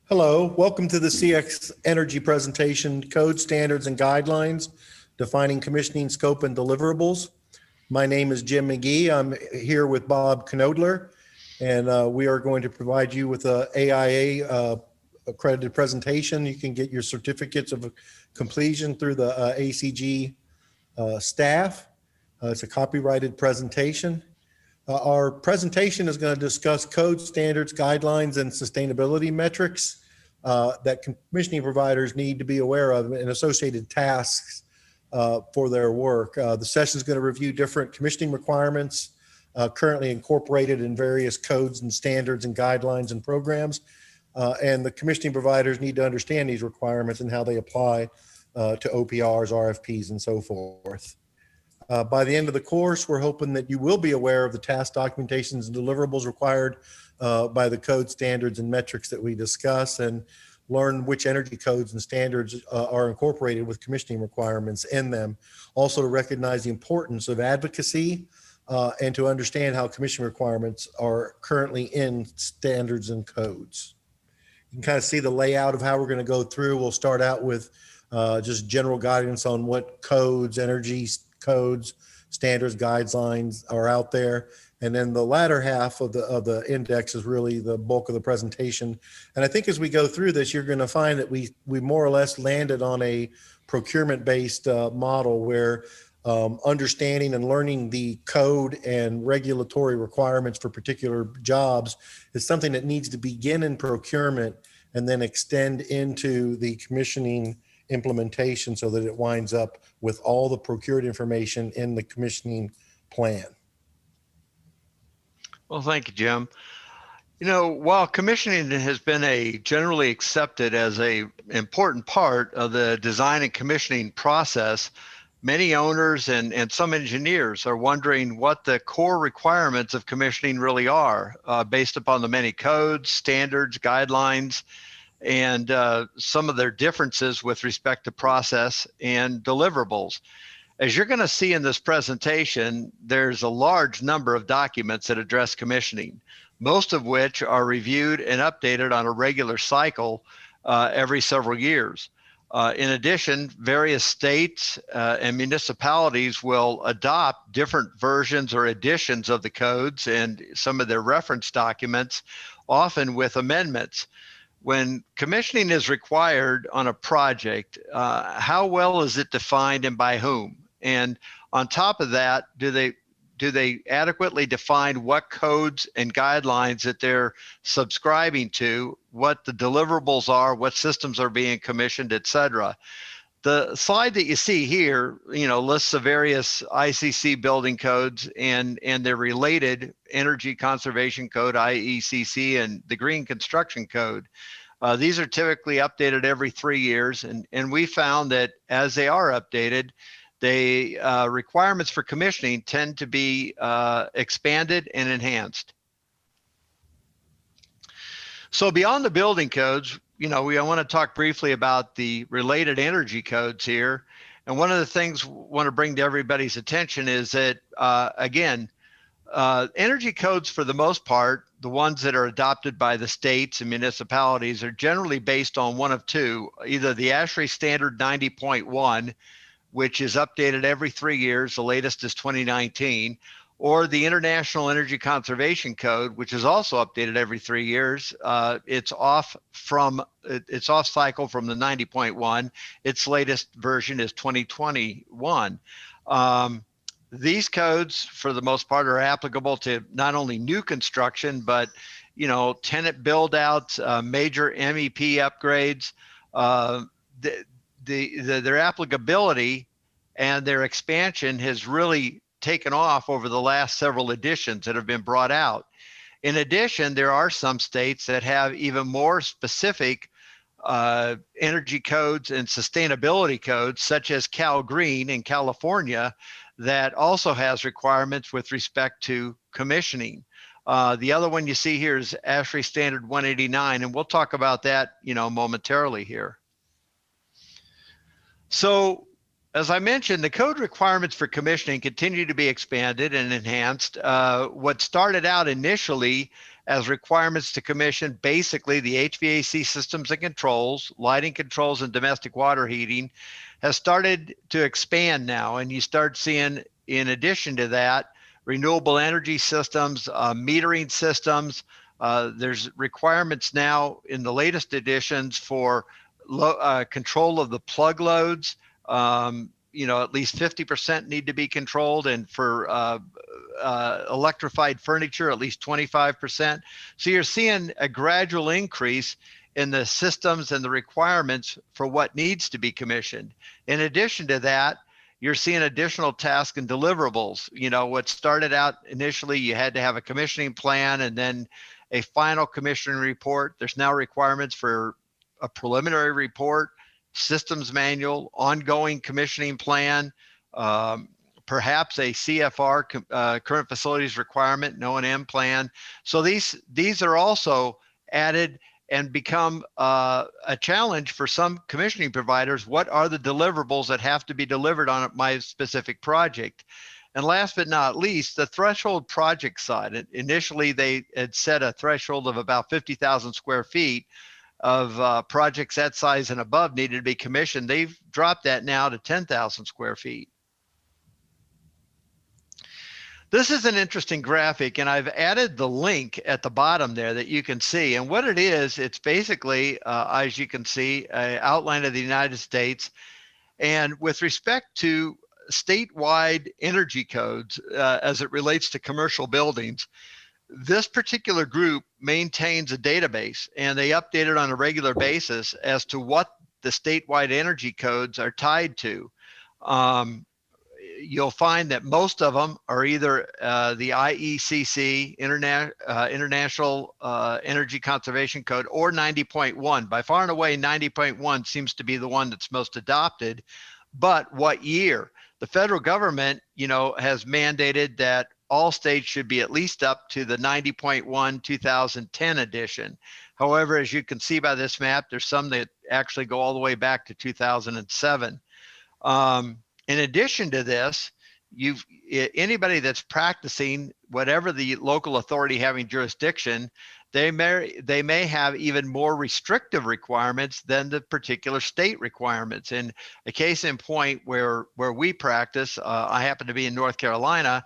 Hello, welcome to the CxEnergy presentation, Code Standards and Guidelines, Defining Commissioning Scope and Deliverables. My name is Jim Magee. I'm here with Bob Knoedler, and we are going to provide you with a AIA accredited presentation. You can get your certificates of completion through the ACG staff. It's a copyrighted presentation. Our presentation is going to discuss code standards, guidelines, and sustainability metrics that commissioning providers need to be aware of and associated tasks for their work. The session is going to review different commissioning requirements currently incorporated in various codes and standards and guidelines and programs. And the commissioning providers need to understand these requirements and how they apply to OPRs, RFPs, and so forth. By the end of the course, we're hoping that you will be aware of the task documentations and deliverables required by the code standards and metrics that we discuss, and learn which energy codes and standards are incorporated with commissioning requirements in them. Also to recognize the importance of advocacy and to understand how commission requirements are currently in standards and codes. You can kind of see the layout of how we're going to go through. We'll start out with just general guidance on what codes, energy codes, standards, guidelines are out there. And then the latter half of the index is really the bulk of the presentation. And I think as we go through this, you're going to find that we more or less landed on a procurement-based model where understanding and learning the code and regulatory requirements for particular jobs is something that needs to begin in procurement and then extend into the commissioning implementation so that it winds up with all the procured information in the commissioning plan. Well, thank you, Jim. You know, while commissioning has been generally accepted as an important part of the design and commissioning process, many owners and some engineers are wondering what the core requirements of commissioning really are based upon the many codes, standards, guidelines, and some of their differences with respect to process and deliverables. As you're going to see in this presentation, there's a large number of documents that address commissioning, most of which are reviewed and updated on a regular cycle every several years. In addition, various states and municipalities will adopt different versions or editions of the codes and some of their reference documents, often with amendments. When commissioning is required on a project, how well is it defined and by whom? And on top of that, do they adequately define what codes and guidelines that they're subscribing to, what the deliverables are, what systems are being commissioned, et cetera? The slide that you see here, lists the various ICC building codes and their related Energy Conservation Code, IECC, and the Green Construction Code. These are typically updated every 3 years, and we found that as they are updated, the requirements for commissioning tend to be expanded and enhanced. So beyond the building codes, I want to talk briefly about the related energy codes here. And one of the things I want to bring to everybody's attention is that, again, energy codes, for the most part, the ones that are adopted by the states and municipalities, are generally based on one of two: either the Ashrae Standard 90.1, which is updated every 3 years, the latest is 2019, or the International Energy Conservation Code, which is also updated every 3 years. It's off cycle from the 90.1. Its latest version is 2021. These codes, for the most part, are applicable to not only new construction, but tenant build outs, major MEP upgrades. Their applicability and their expansion has really taken off over the last several editions that have been brought out. In addition, there are some states that have even more specific energy codes and sustainability codes, such as Cal Green in California, that also has requirements with respect to commissioning. The other one you see here is Ashrae Standard 189, and we'll talk about that, momentarily here. So, as I mentioned, the code requirements for commissioning continue to be expanded and enhanced. What started out initially as requirements to commission basically the HVAC systems and controls, lighting controls, and domestic water heating has started to expand now. And you start seeing, in addition to that, renewable energy systems, metering systems. There's requirements now in the latest editions for control of the plug loads. At least 50% need to be controlled, and for electrified furniture, at least 25%. So you're seeing a gradual increase in the systems and the requirements for what needs to be commissioned. In addition to that, you're seeing additional tasks and deliverables. What started out initially, you had to have a commissioning plan and then a final commissioning report. There's now requirements for a preliminary report, systems manual, ongoing commissioning plan, perhaps a CFR, current facilities requirement, no O&M plan. So these are also added and become a challenge for some commissioning providers. What are the deliverables that have to be delivered on my specific project? And last but not least, the threshold project side. Initially, they had set a threshold of about 50,000 square feet of projects that size and above needed to be commissioned. They've dropped that now to 10,000 square feet. This is an interesting graphic, and I've added the link at the bottom there that you can see. And what it is, it's basically, as you can see, an outline of the United States. And with respect to statewide energy codes, as it relates to commercial buildings, this particular group maintains a database, and they update it on a regular basis as to what the statewide energy codes are tied to. You'll find that most of them are either the IECC, International Energy Conservation Code, or 90.1. By far and away, 90.1 seems to be the one that's most adopted. But what year? The federal government, has mandated that all states should be at least up to the 90.1 2010 edition. However, as you can see by this map, there's some that actually go all the way back to 2007. In addition to this, anybody that's practicing, whatever the local authority having jurisdiction, they may have even more restrictive requirements than the particular state requirements. And a case in point where we practice, I happen to be in North Carolina,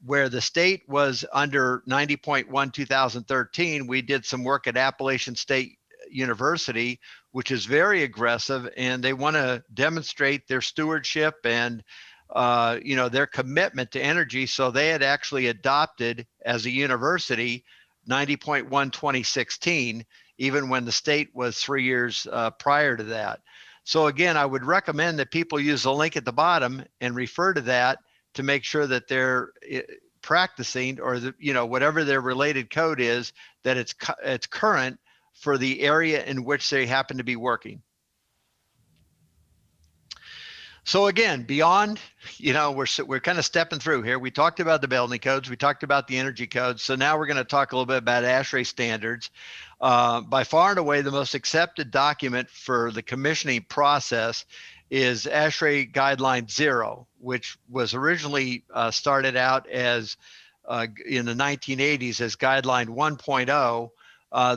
where the state was under 90.1 2013. We did some work at Appalachian State University, which is very aggressive, and they want to demonstrate their stewardship and their commitment to energy. So they had actually adopted as a university 90.1 2016, even when the state was 3 years prior to that. So again, I would recommend that people use the link at the bottom and refer to that to make sure that they're practicing, or whatever their related code is, that it's current for the area in which they happen to be working. So again, beyond, we're kind of stepping through here. We talked about the building codes, we talked about the energy codes. So now we're going to talk a little bit about Ashrae Standards. By far and away, the most accepted document for the commissioning process is Ashrae Guideline 0, which was originally started out as in the 1980s as Guideline 1.0.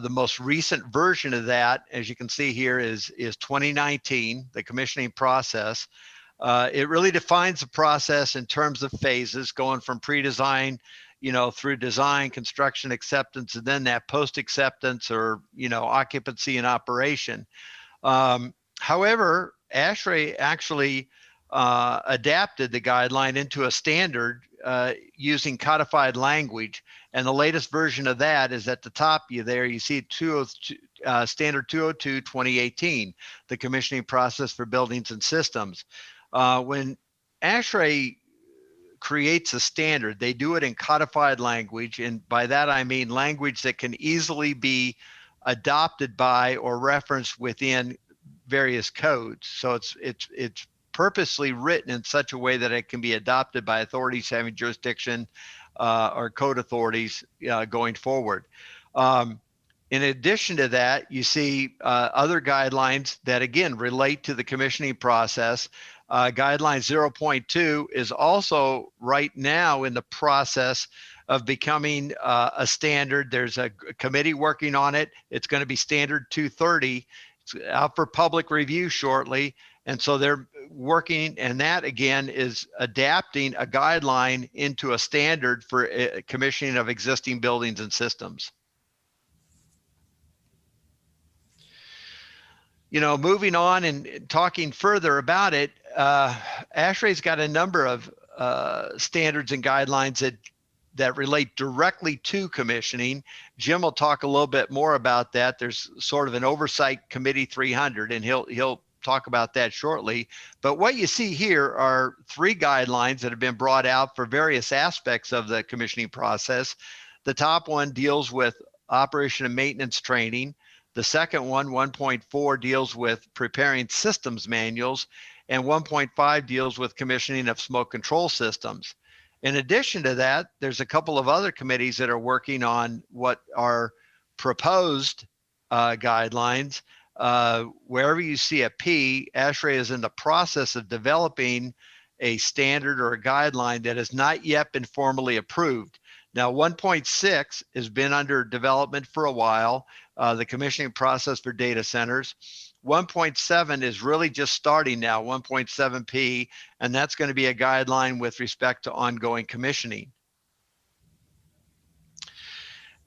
The most recent version of that, as you can see here, is 2019, the commissioning process. It really defines the process in terms of phases, going from pre-design, through design, construction, acceptance, and then that post-acceptance or, occupancy and operation. However, Ashrae actually adapted the guideline into a standard using codified language. And the latest version of that is at the top you see Standard 202 2018, the commissioning process for buildings and systems. When Ashrae creates a standard, they do it in codified language. And by that, I mean language that can easily be adopted by or referenced within various codes. So it's purposely written in such a way that it can be adopted by authorities having jurisdiction or code authorities going forward. In addition to that, you see other guidelines that again relate to the commissioning process. Guideline 0.2 is also right now in the process of becoming a standard. There's a committee working on it. It's going to be standard 230. It's out for public review shortly. And so they're working, and that again is adapting a guideline into a standard for commissioning of existing buildings and systems. You know, moving on and talking further about it, ASHRAE's got a number of standards and guidelines that relate directly to commissioning. Jim will talk a little bit more about that. There's sort of an oversight committee 300, and he'll talk about that shortly. But what you see here are 3 guidelines that have been brought out for various aspects of the commissioning process. The top one deals with operation and maintenance training. The second one, 1.4, deals with preparing systems manuals, and 1.5 deals with commissioning of smoke control systems. In addition to that, there's a couple of other committees that are working on what are proposed guidelines. Wherever you see a P, ASHRAE is in the process of developing a standard or a guideline that has not yet been formally approved. Now, 1.6 has been under development for a while, the commissioning process for data centers. 1.7 is really just starting now, 1.7P, and that's going to be a guideline with respect to ongoing commissioning.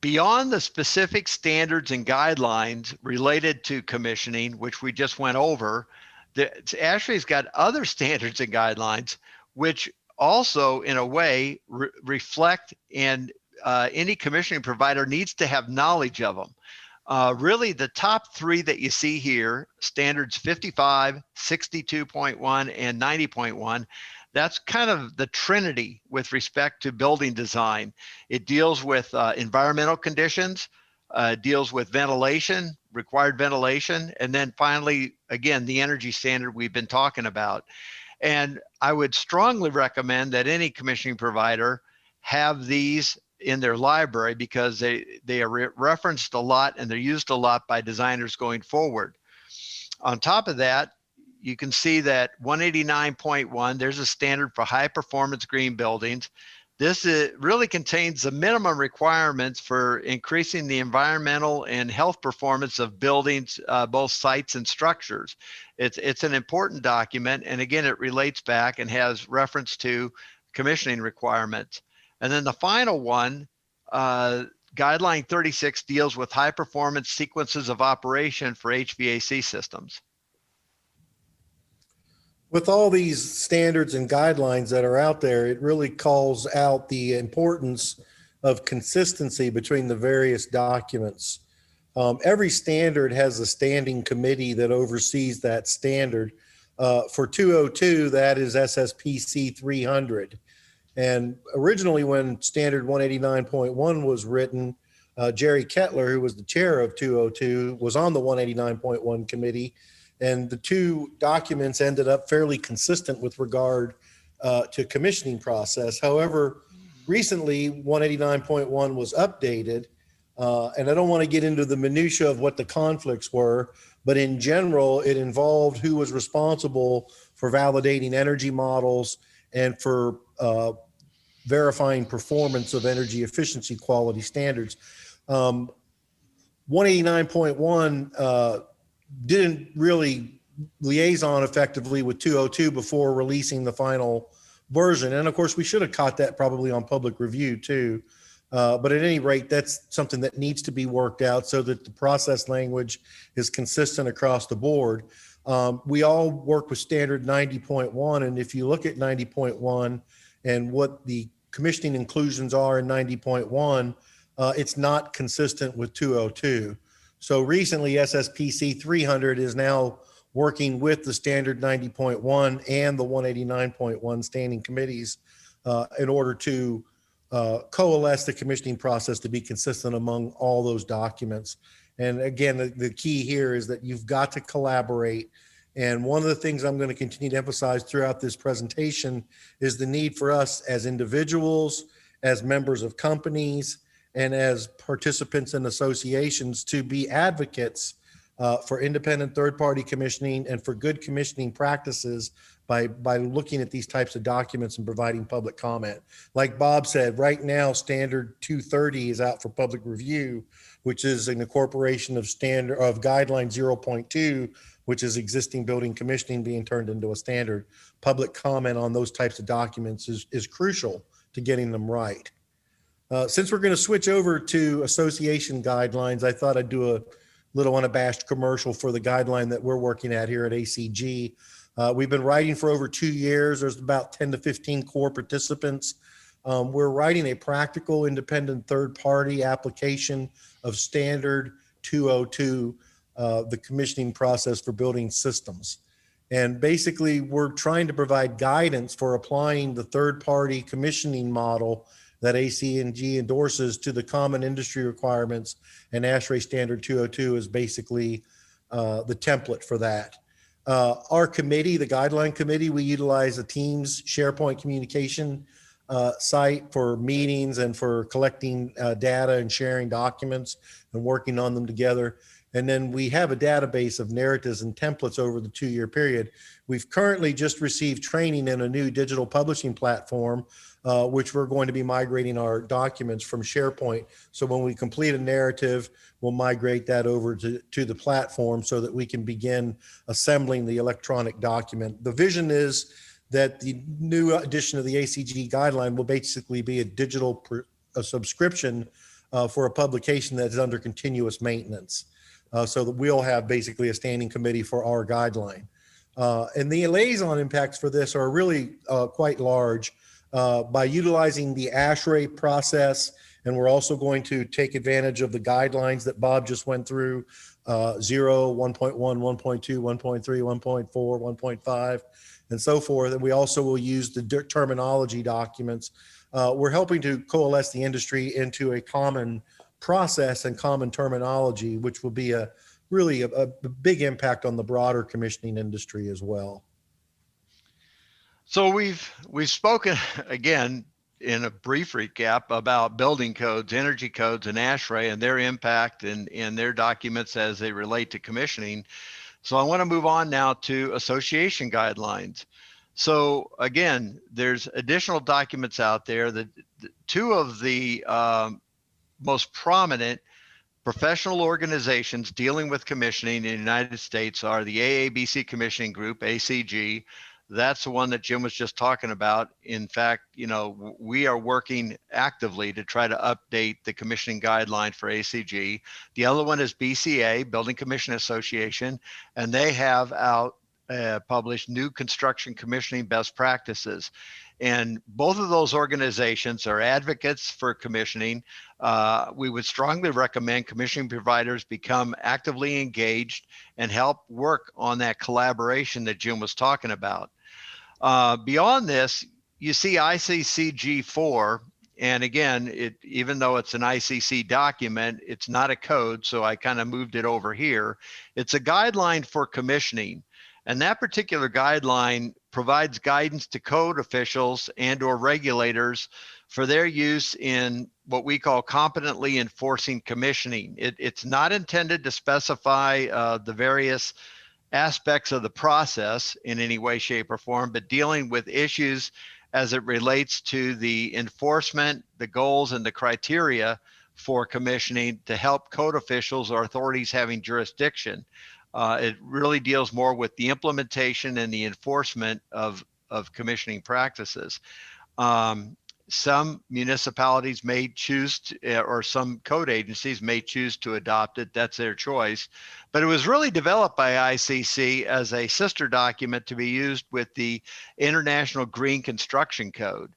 Beyond the specific standards and guidelines related to commissioning, which we just went over, ASHRAE's got other standards and guidelines, which also, in a way, reflect, and any commissioning provider needs to have knowledge of them. Really, the top 3 that you see here, standards 55, 62.1, and 90.1, that's kind of the trinity with respect to building design. It deals with environmental conditions, deals with ventilation, required ventilation, and then finally, again, the energy standard we've been talking about. And I would strongly recommend that any commissioning provider have these in their library, because they are referenced a lot and they're used a lot by designers going forward. On top of that, you can see that 189.1, there's a standard for high performance green buildings. This really contains the minimum requirements for increasing the environmental and health performance of buildings, both sites and structures. It's an important document, and again, it relates back and has reference to commissioning requirements. And then the final one, Guideline 36, deals with high performance sequences of operation for HVAC systems. With all these standards and guidelines that are out there, it really calls out the importance of consistency between the various documents. Every standard has a standing committee that oversees that standard. For 202, that is SSPC 300. And originally, when standard 189.1 was written, Jerry Kettler, who was the chair of 202, was on the 189.1 committee. And the 2 documents ended up fairly consistent with regard to commissioning process. However, recently 189.1 was updated, and I don't want to get into the minutia of what the conflicts were, but in general, it involved who was responsible for validating energy models and for verifying performance of energy efficiency quality standards. 189.1 didn't really liaison effectively with 202 before releasing the final version. And of course, we should have caught that probably on public review too. But at any rate, that's something that needs to be worked out so that the process language is consistent across the board. We all work with standard 90.1. And if you look at 90.1 and what the commissioning inclusions are in 90.1, it's not consistent with 202. So recently, SSPC 300 is now working with the standard 90.1 and the 189.1 standing committees in order to coalesce the commissioning process to be consistent among all those documents. And again, the key here is that you've got to collaborate. And one of the things I'm going to continue to emphasize throughout this presentation is the need for us as individuals, as members of companies, and as participants in associations to be advocates for independent third-party commissioning and for good commissioning practices by looking at these types of documents and providing public comment. Like Bob said, right now, Standard 230 is out for public review, which is an incorporation of Guideline 0.2, which is existing building commissioning being turned into a standard. Public comment on those types of documents is crucial to getting them right. Since we're going to switch over to association guidelines, I thought I'd do a little unabashed commercial for the guideline that we're working at here at ACG. We've been writing for over 2 years. There's about 10 to 15 core participants. We're writing a practical, independent third-party application of Standard 202, the commissioning process for building systems. And basically, we're trying to provide guidance for applying the third-party commissioning model that ACG endorses to the common industry requirements, and Ashrae Standard 202 is basically the template for that. Our committee, the guideline committee, we utilize a Teams SharePoint communication site for meetings and for collecting data and sharing documents and working on them together. And then we have a database of narratives and templates over the 2-year period. We've currently just received training in a new digital publishing platform, which we're going to be migrating our documents from SharePoint. So when we complete a narrative, we'll migrate that over to the platform so that we can begin assembling the electronic document. The vision is that the new edition of the ACG guideline will basically be a digital subscription for a publication that is under continuous maintenance. So that we'll have basically a standing committee for our guideline. And the liaison impacts for this are really quite large. By utilizing the Ashrae process, and we're also going to take advantage of the guidelines that Bob just went through, 0, 1.1, 1.2, 1.3, 1.4, 1.5, and so forth. And we also will use the terminology documents. We're helping to coalesce the industry into a common process and common terminology, which will be really a big impact on the broader commissioning industry as well. So we've spoken again in a brief recap about building codes, energy codes, and Ashrae and their impact and their documents as they relate to commissioning. So I want to move on now to association guidelines. So again, there's additional documents out there. The two of the most prominent professional organizations dealing with commissioning in the United States are the AABC Commissioning Group, ACG. That's the one that Jim was just talking about. In fact, you know, we are working actively to try to update the commissioning guideline for ACG. The other one is BCA, Building Commission Association, and they have published new construction commissioning best practices. And both of those organizations are advocates for commissioning. We would strongly recommend commissioning providers become actively engaged and help work on that collaboration that Jim was talking about. Beyond this, you see ICCG4, and again, even though it's an ICC document, it's not a code, so I kind of moved it over here. It's a guideline for commissioning, and that particular guideline provides guidance to code officials and or regulators for their use in what we call competently enforcing commissioning. It's not intended to specify the various aspects of the process in any way, shape, or form, but dealing with issues as it relates to the enforcement, the goals, and the criteria for commissioning to help code officials or authorities having jurisdiction. It really deals more with the implementation and the enforcement of commissioning practices. Some municipalities may choose to, or some code agencies may choose to adopt it. That's their choice. But it was really developed by ICC as a sister document to be used with the International Green Construction Code.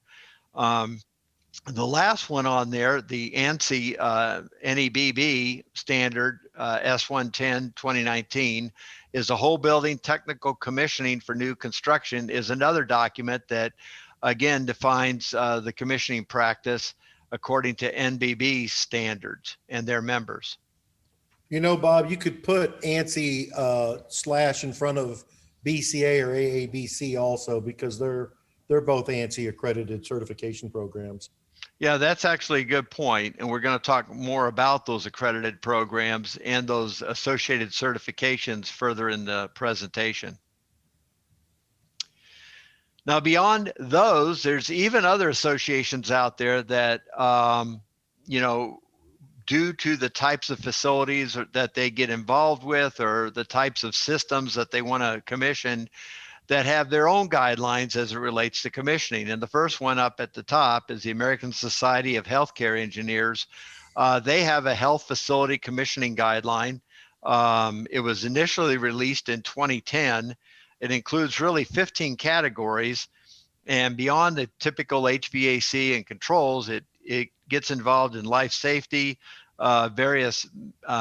The last one on there, the ANSI NEBB standard S110 2019, is a whole building technical commissioning for new construction, is another document that again defines the commissioning practice according to NBB standards and their members. You know, Bob, you could put ANSI / in front of BCA or AABC also, because they're both ANSI accredited certification programs. Yeah, that's actually a good point. And we're going to talk more about those accredited programs and those associated certifications further in the presentation. Now, beyond those, there's even other associations out there that, you know, due to the types of facilities that they get involved with or the types of systems that they want to commission, that have their own guidelines as it relates to commissioning. And the first one up at the top is the American Society of Healthcare Engineers. They have a health facility commissioning guideline. It was initially released in 2010. It includes really 15 categories. And beyond the typical HVAC and controls, it gets involved in life safety, various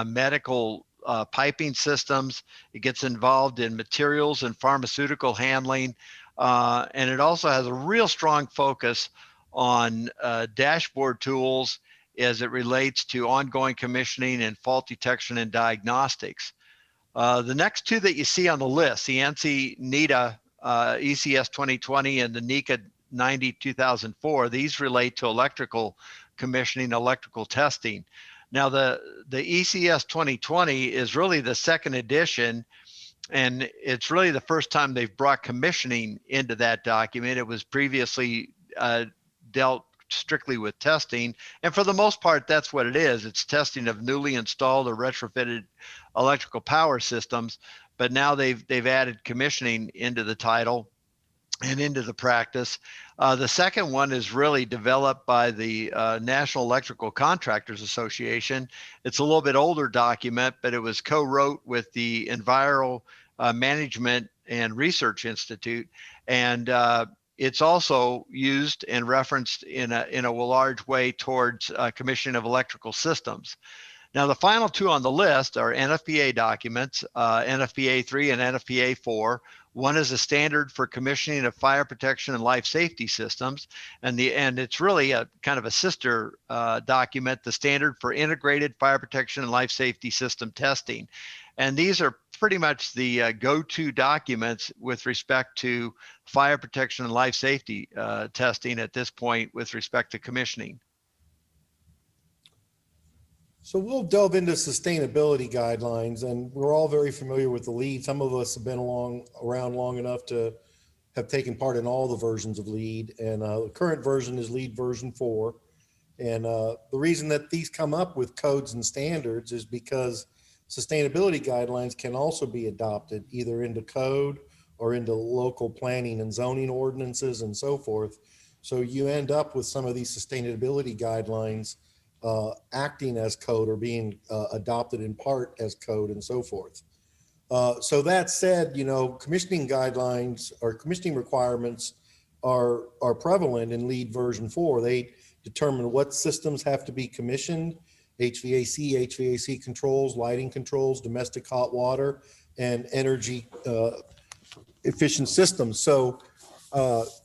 medical piping systems. It gets involved in materials and pharmaceutical handling. And it also has a real strong focus on dashboard tools as it relates to ongoing commissioning and fault detection and diagnostics. The next two that you see on the list, the ANSI NETA ECS 2020 and the NECA 90 2004, these relate to electrical commissioning, electrical testing. Now, the ECS 2020 is really the second edition, and it's really the first time they've brought commissioning into that document. It was previously dealt strictly with testing, and for the most part, that's what it is. It's testing of newly installed or retrofitted electrical power systems, but now they've added commissioning into the title and into the practice. The second one is really developed by the National Electrical Contractors Association. It's a little bit older document, but it was co-wrote with the Enviro Management and Research Institute, and it's also used and referenced in a large way towards commissioning of electrical systems. Now, the final two on the list are Nfpa documents, Nfpa 3 and Nfpa 4. One is a standard for commissioning of fire protection and life safety systems, and it's really a kind of a sister document, the standard for integrated fire protection and life safety system testing. And these are pretty much the go-to documents with respect to fire protection and life safety testing at this point with respect to commissioning. So we'll delve into sustainability guidelines, and we're all very familiar with the LEED. Some of us have been around long enough to have taken part in all the versions of LEED, and the current version is LEED version 4. And the reason that these come up with codes and standards is because sustainability guidelines can also be adopted either into code or into local planning and zoning ordinances and so forth. So you end up with some of these sustainability guidelines acting as code or being adopted in part as code and so forth. So that said, you know, commissioning guidelines or commissioning requirements are prevalent in LEED version 4. They determine what systems have to be commissioned: HVAC controls, lighting controls, domestic hot water, and energy efficient systems. So,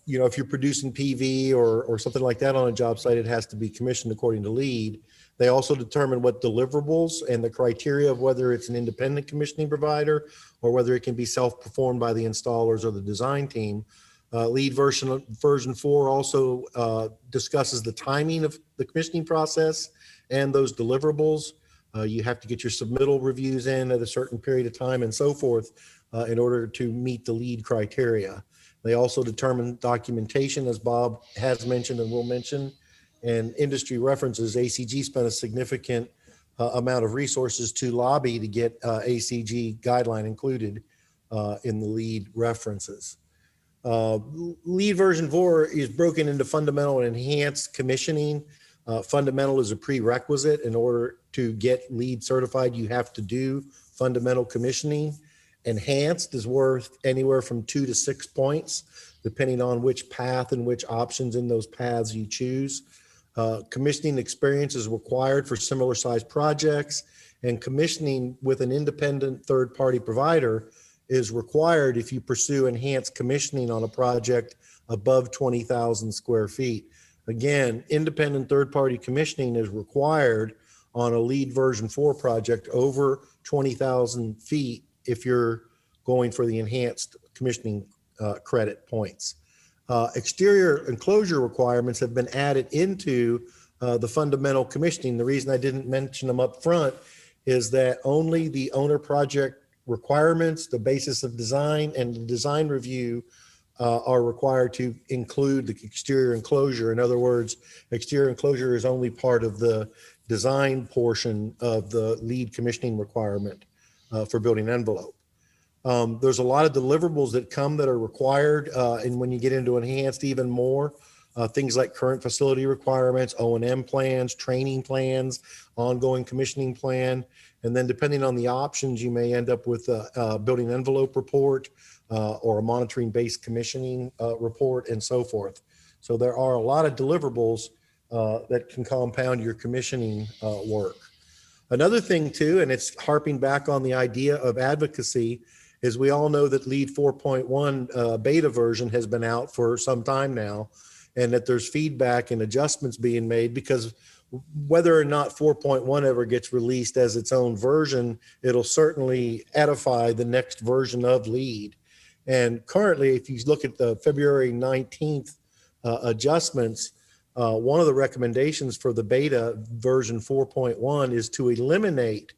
you know, if you're producing PV or something like that on a job site, it has to be commissioned according to LEED. They also determine what deliverables and the criteria of whether it's an independent commissioning provider or whether it can be self-performed by the installers or the design team. LEED version 4 also discusses the timing of the commissioning process and those deliverables. You have to get your submittal reviews in at a certain period of time and so forth in order to meet the LEED criteria. They also determine documentation, as Bob has mentioned and will mention, and industry references. ACG spent a significant amount of resources to lobby to get ACG guideline included in the LEED references. LEED version 4 is broken into fundamental and enhanced commissioning. Fundamental is a prerequisite. In order to get LEED certified, you have to do fundamental commissioning. Enhanced is worth anywhere from 2 to 6 points, depending on which path and which options in those paths you choose. Commissioning experience is required for similar sized projects, and commissioning with an independent third-party provider is required if you pursue enhanced commissioning on a project above 20,000 square feet. Again, independent third-party commissioning is required on a LEED version 4 project over 20,000 feet if you're going for the enhanced commissioning credit points. Exterior enclosure requirements have been added into the fundamental commissioning. The reason I didn't mention them up front is that only the owner project requirements, the basis of design, and the design review are required to include the exterior enclosure. In other words, exterior enclosure is only part of the design portion of the lead commissioning requirement for building envelope. There's a lot of deliverables that come that are required, and when you get into enhanced, even more, things like current facility requirements, O&M plans, training plans, ongoing commissioning plan, and then depending on the options, you may end up with a building envelope report or a monitoring-based commissioning report, and so forth. So there are a lot of deliverables that can compound your commissioning work. Another thing too, and it's harping back on the idea of advocacy, is we all know that LEED 4.1 beta version has been out for some time now, and that there's feedback and adjustments being made, because whether or not 4.1 ever gets released as its own version, it'll certainly edify the next version of LEED. And currently, if you look at the February 19th adjustments, one of the recommendations for the beta version 4.1 is to eliminate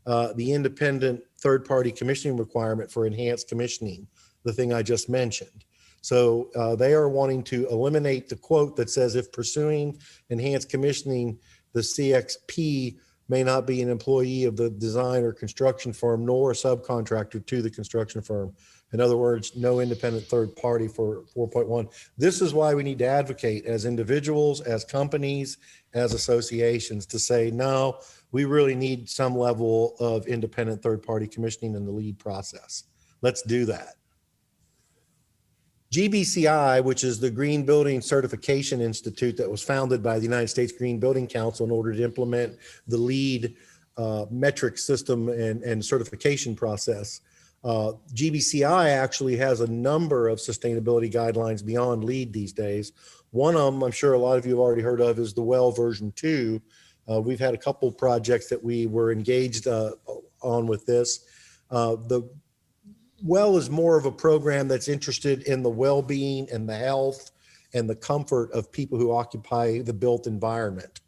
the independent third-party commissioning requirement for enhanced commissioning, the thing I just mentioned. So they are wanting to eliminate the quote that says, if pursuing enhanced commissioning, the CXP may not be an employee of the design or construction firm, nor a subcontractor to the construction firm. In other words, no independent third party for 4.1. This is why we need to advocate as individuals, as companies, as associations, to say, no, we really need some level of independent third party commissioning in the LEED process. Let's do that. GBCI, which is the Green Building Certification Institute that was founded by the United States Green Building Council in order to implement the LEED metric system and certification process. GBCI actually has a number of sustainability guidelines beyond LEED these days. One of them, I'm sure a lot of you have already heard of, is the WELL version 2. We've had a couple projects that we were engaged on with this. The WELL is more of a program that's interested in the well-being and the health and the comfort of people who occupy the built environment.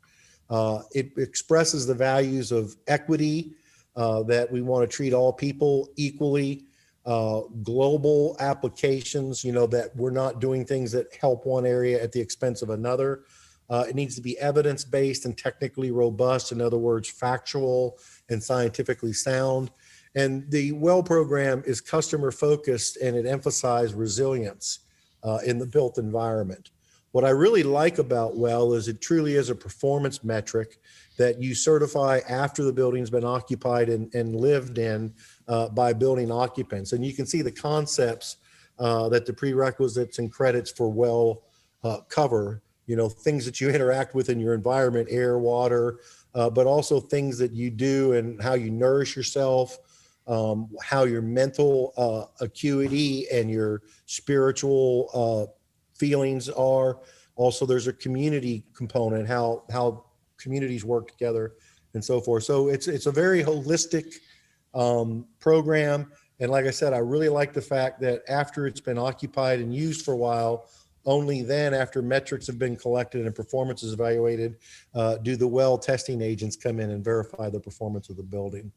It expresses the values of equity, that we want to treat all people equally, global applications, that we're not doing things that help one area at the expense of another. It needs to be evidence-based and technically robust. In other words, factual and scientifically sound. And the WELL program is customer focused, and it emphasizes resilience in the built environment. What I really like about WELL is it truly is a performance metric that you certify after the building's been occupied and lived in by building occupants. And you can see the concepts that the prerequisites and credits for WELL cover, things that you interact with in your environment, air, water, but also things that you do and how you nourish yourself, how your mental acuity and your spiritual feelings are. Also, there's a community component, how communities work together and so forth. So it's a very holistic program. And like I said, I really like the fact that after it's been occupied and used for a while, only then, after metrics have been collected and performance is evaluated, do the WELL testing agents come in and verify the performance of the building.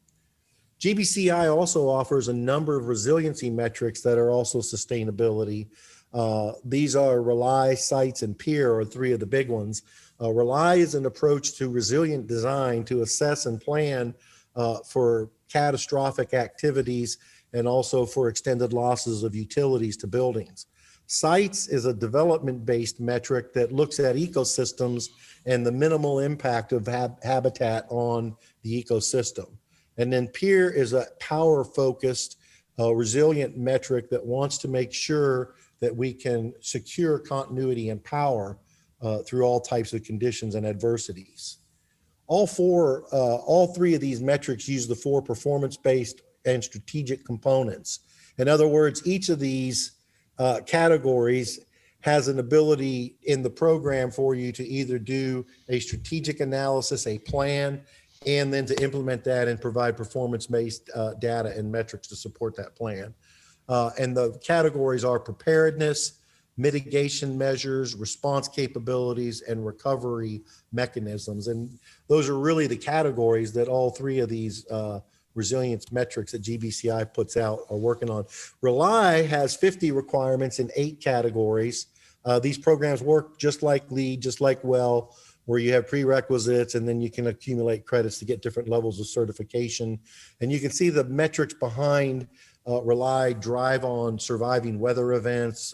GBCI also offers a number of resiliency metrics that are also sustainability. These are RELY, CITES, and PEER are three of the big ones. RELY is an approach to resilient design to assess and plan for catastrophic activities and also for extended losses of utilities to buildings. CITES is a development-based metric that looks at ecosystems and the minimal impact of habitat on the ecosystem. And then PEER is a power-focused, resilient metric that wants to make sure that we can secure continuity and power through all types of conditions and adversities. All three of these metrics use the 4 performance-based and strategic components. In other words, each of these categories has an ability in the program for you to either do a strategic analysis, a plan, and then to implement that and provide performance-based data and metrics to support that plan. And the categories are preparedness, mitigation measures, response capabilities, and recovery mechanisms. And those are really the categories that all three of these resilience metrics that GBCI puts out are working on. RELY has 50 requirements in 8 categories. These programs work just like LEAD, just like WELL, where you have prerequisites and then you can accumulate credits to get different levels of certification. And you can see the metrics behind RELY drive on surviving weather events,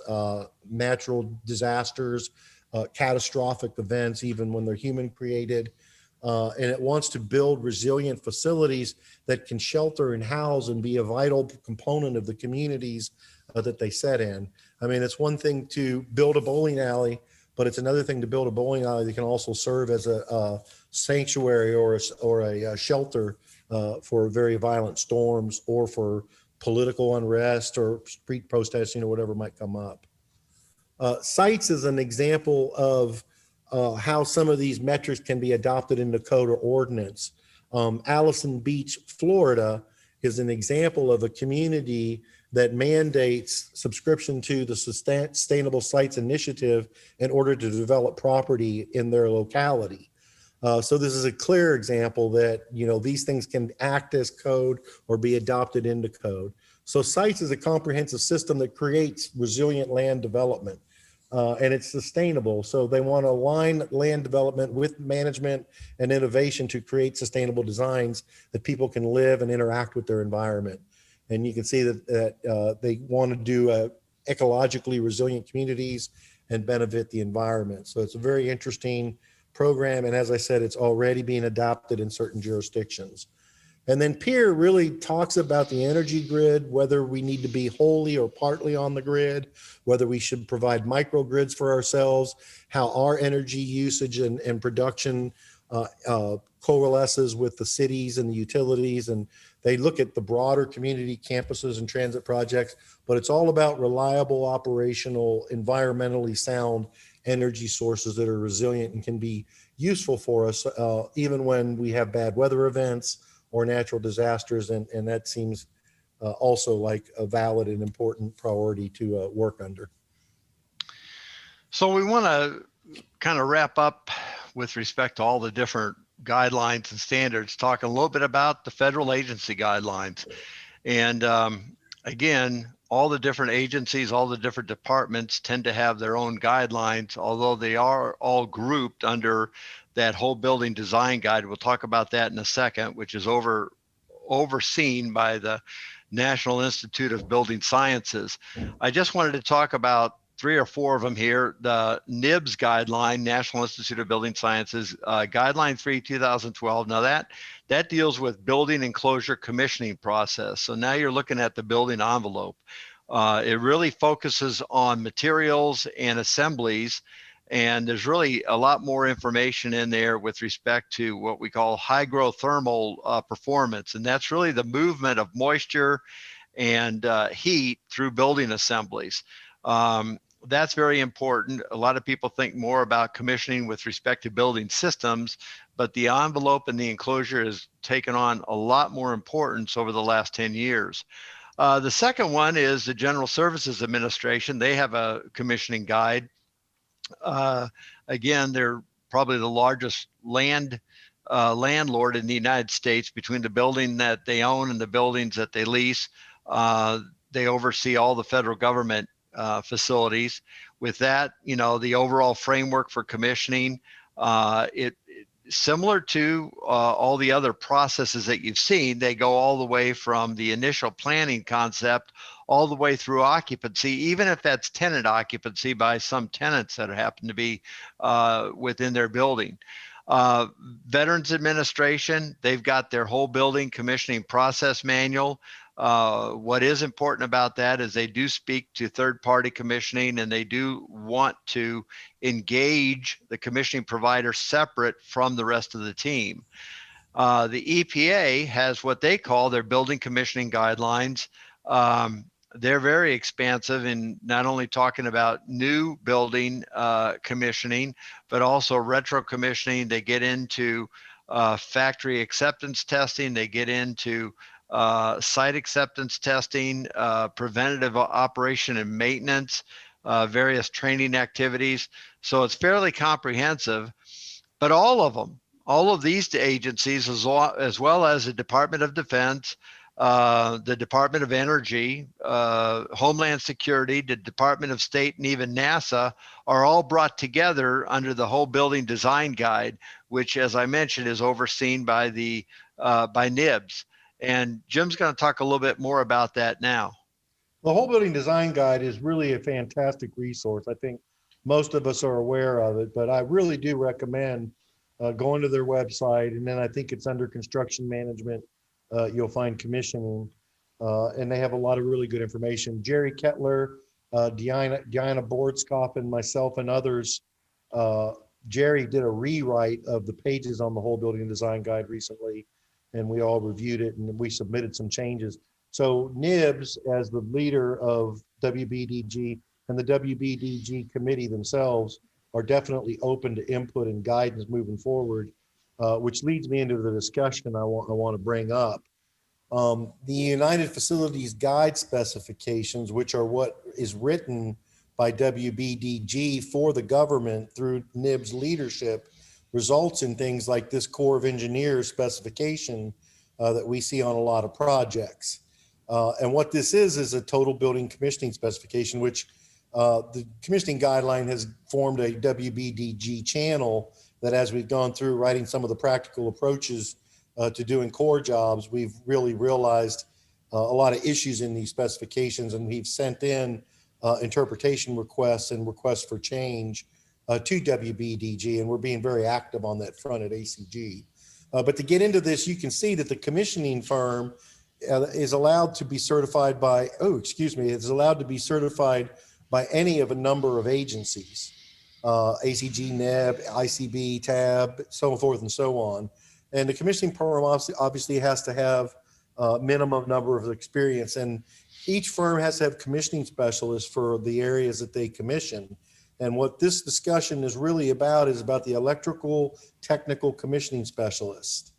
natural disasters, catastrophic events, even when they're human created. And it wants to build resilient facilities that can shelter and house and be a vital component of the communities that they set in. I mean, it's one thing to build a bowling alley, but it's another thing to build a bowling alley that can also serve as a sanctuary or a shelter for very violent storms or for political unrest or street protesting or whatever might come up. Sites is an example of how some of these metrics can be adopted into code or ordinance. Allison Beach, Florida is an example of a community that mandates subscription to the Sustainable Sites Initiative in order to develop property in their locality. So this is a clear example that, you know, these things can act as code or be adopted into code. So sites is a comprehensive system that creates resilient land development. And it's sustainable. So they want to align land development with management and innovation to create sustainable designs that people can live and interact with their environment. And you can see that they want to do ecologically resilient communities and benefit the environment. So it's a very interesting program. And as I said, it's already being adopted in certain jurisdictions. And then PEER really talks about the energy grid, whether we need to be wholly or partly on the grid, whether we should provide microgrids for ourselves, how our energy usage and production coalesces with the cities and the utilities. And they look at the broader community campuses and transit projects, but it's all about reliable, operational, environmentally sound energy sources that are resilient and can be useful for us, even when we have bad weather events or natural disasters, and that seems also like a valid and important priority to work under. So we want to kind of wrap up with respect to all the different guidelines and standards, talking a little bit about the federal agency guidelines. And again, all the different agencies, all the different departments tend to have their own guidelines, although they are all grouped under that whole building design guide. We'll talk about that in a second, which is overseen by the National Institute of Building Sciences. I just wanted to talk about 3 or 4 of them here. The NIBS guideline, National Institute of Building Sciences, Guideline 3, 2012. Now that deals with building enclosure commissioning process. So now you're looking at the building envelope. It really focuses on materials and assemblies. And there's really a lot more information in there with respect to what we call hygrothermal performance. And that's really the movement of moisture and heat through building assemblies. That's very important. A lot of people think more about commissioning with respect to building systems, but the envelope and the enclosure has taken on a lot more importance over the last 10 years. The second one is the General Services Administration. They have a commissioning guide. Again, they're probably the largest landlord in the United States between the building that they own and the buildings that they lease. They oversee all the federal government facilities. With that, you know, the overall framework for commissioning, similar to all the other processes that you've seen, they go all the way from the initial planning concept all the way through occupancy, even if that's tenant occupancy by some tenants that happen to be within their building. Veterans Administration, they've got their whole building commissioning process manual. What is important about that is they do speak to third-party commissioning, and they do want to engage the commissioning provider separate from the rest of the team. The EPA has what they call their building commissioning guidelines. They're very expansive in not only talking about new building commissioning, but also retro commissioning. They get into factory acceptance testing. They get into site acceptance testing, preventative operation and maintenance, various training activities. So it's fairly comprehensive, but all of these agencies, as well as the Department of Defense, the Department of Energy, Homeland Security, the Department of State, and even NASA are all brought together under the whole building design guide, which, as I mentioned, is overseen by the by NIBS. And Jim's going to talk a little bit more about that now. The whole building design guide is really a fantastic resource. I think most of us are aware of it, but I really do recommend going to their website. And then I think it's under construction management. You'll find commissioning, and they have a lot of really good information. Jerry Kettler, Diana Bordskopf, and myself and others. Jerry did a rewrite of the pages on the whole building design guide recently, and we all reviewed it and we submitted some changes. So NIBS, as the leader of WBDG, and the WBDG committee themselves are definitely open to input and guidance moving forward, which leads me into the discussion I want to bring up. The United Facilities Guide specifications, which are what is written by WBDG for the government through NIBS leadership, results in things like this Corps of Engineers specification that we see on a lot of projects. And what this is a total building commissioning specification, which the commissioning guideline has formed a WBDG channel that, as we've gone through writing some of the practical approaches to doing core jobs, we've really realized a lot of issues in these specifications, and we've sent in interpretation requests and requests for change to WBDG, and we're being very active on that front at ACG. But to get into this, you can see that the commissioning firm is allowed to be certified by, is allowed to be certified by any of a number of agencies, ACG, NEB, ICB, TAB, so forth and so on. And the commissioning firm obviously has to have a minimum number of experience, and each firm has to have commissioning specialists for the areas that they commission. And what this discussion is really about is about the electrical technical commissioning specialist.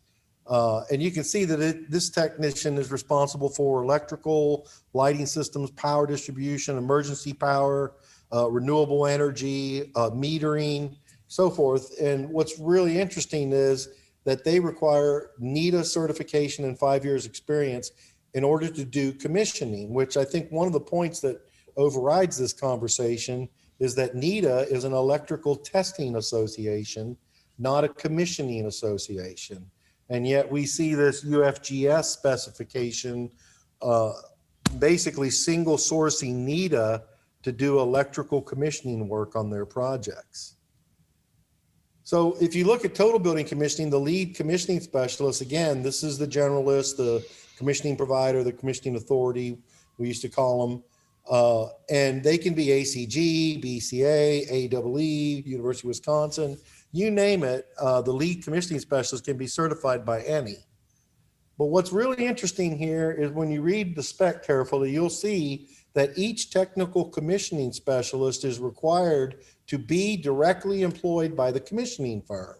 And you can see that this technician is responsible for electrical, lighting systems, power distribution, emergency power, renewable energy, metering, so forth. And what's really interesting is that they require NETA certification and 5 years experience in order to do commissioning, which I think one of the points that overrides this conversation is that NETA is an electrical testing association, not a commissioning association. And yet we see this UFGS specification basically single sourcing NETA to do electrical commissioning work on their projects. So if you look at total building commissioning, the lead commissioning specialist, again, this is the generalist, the commissioning provider, the commissioning authority, we used to call them. And they can be ACG, BCA, AEE, University of Wisconsin, you name it, the lead commissioning specialist can be certified by any. But what's really interesting here is when you read the spec carefully, you'll see that each technical commissioning specialist is required to be directly employed by the commissioning firm.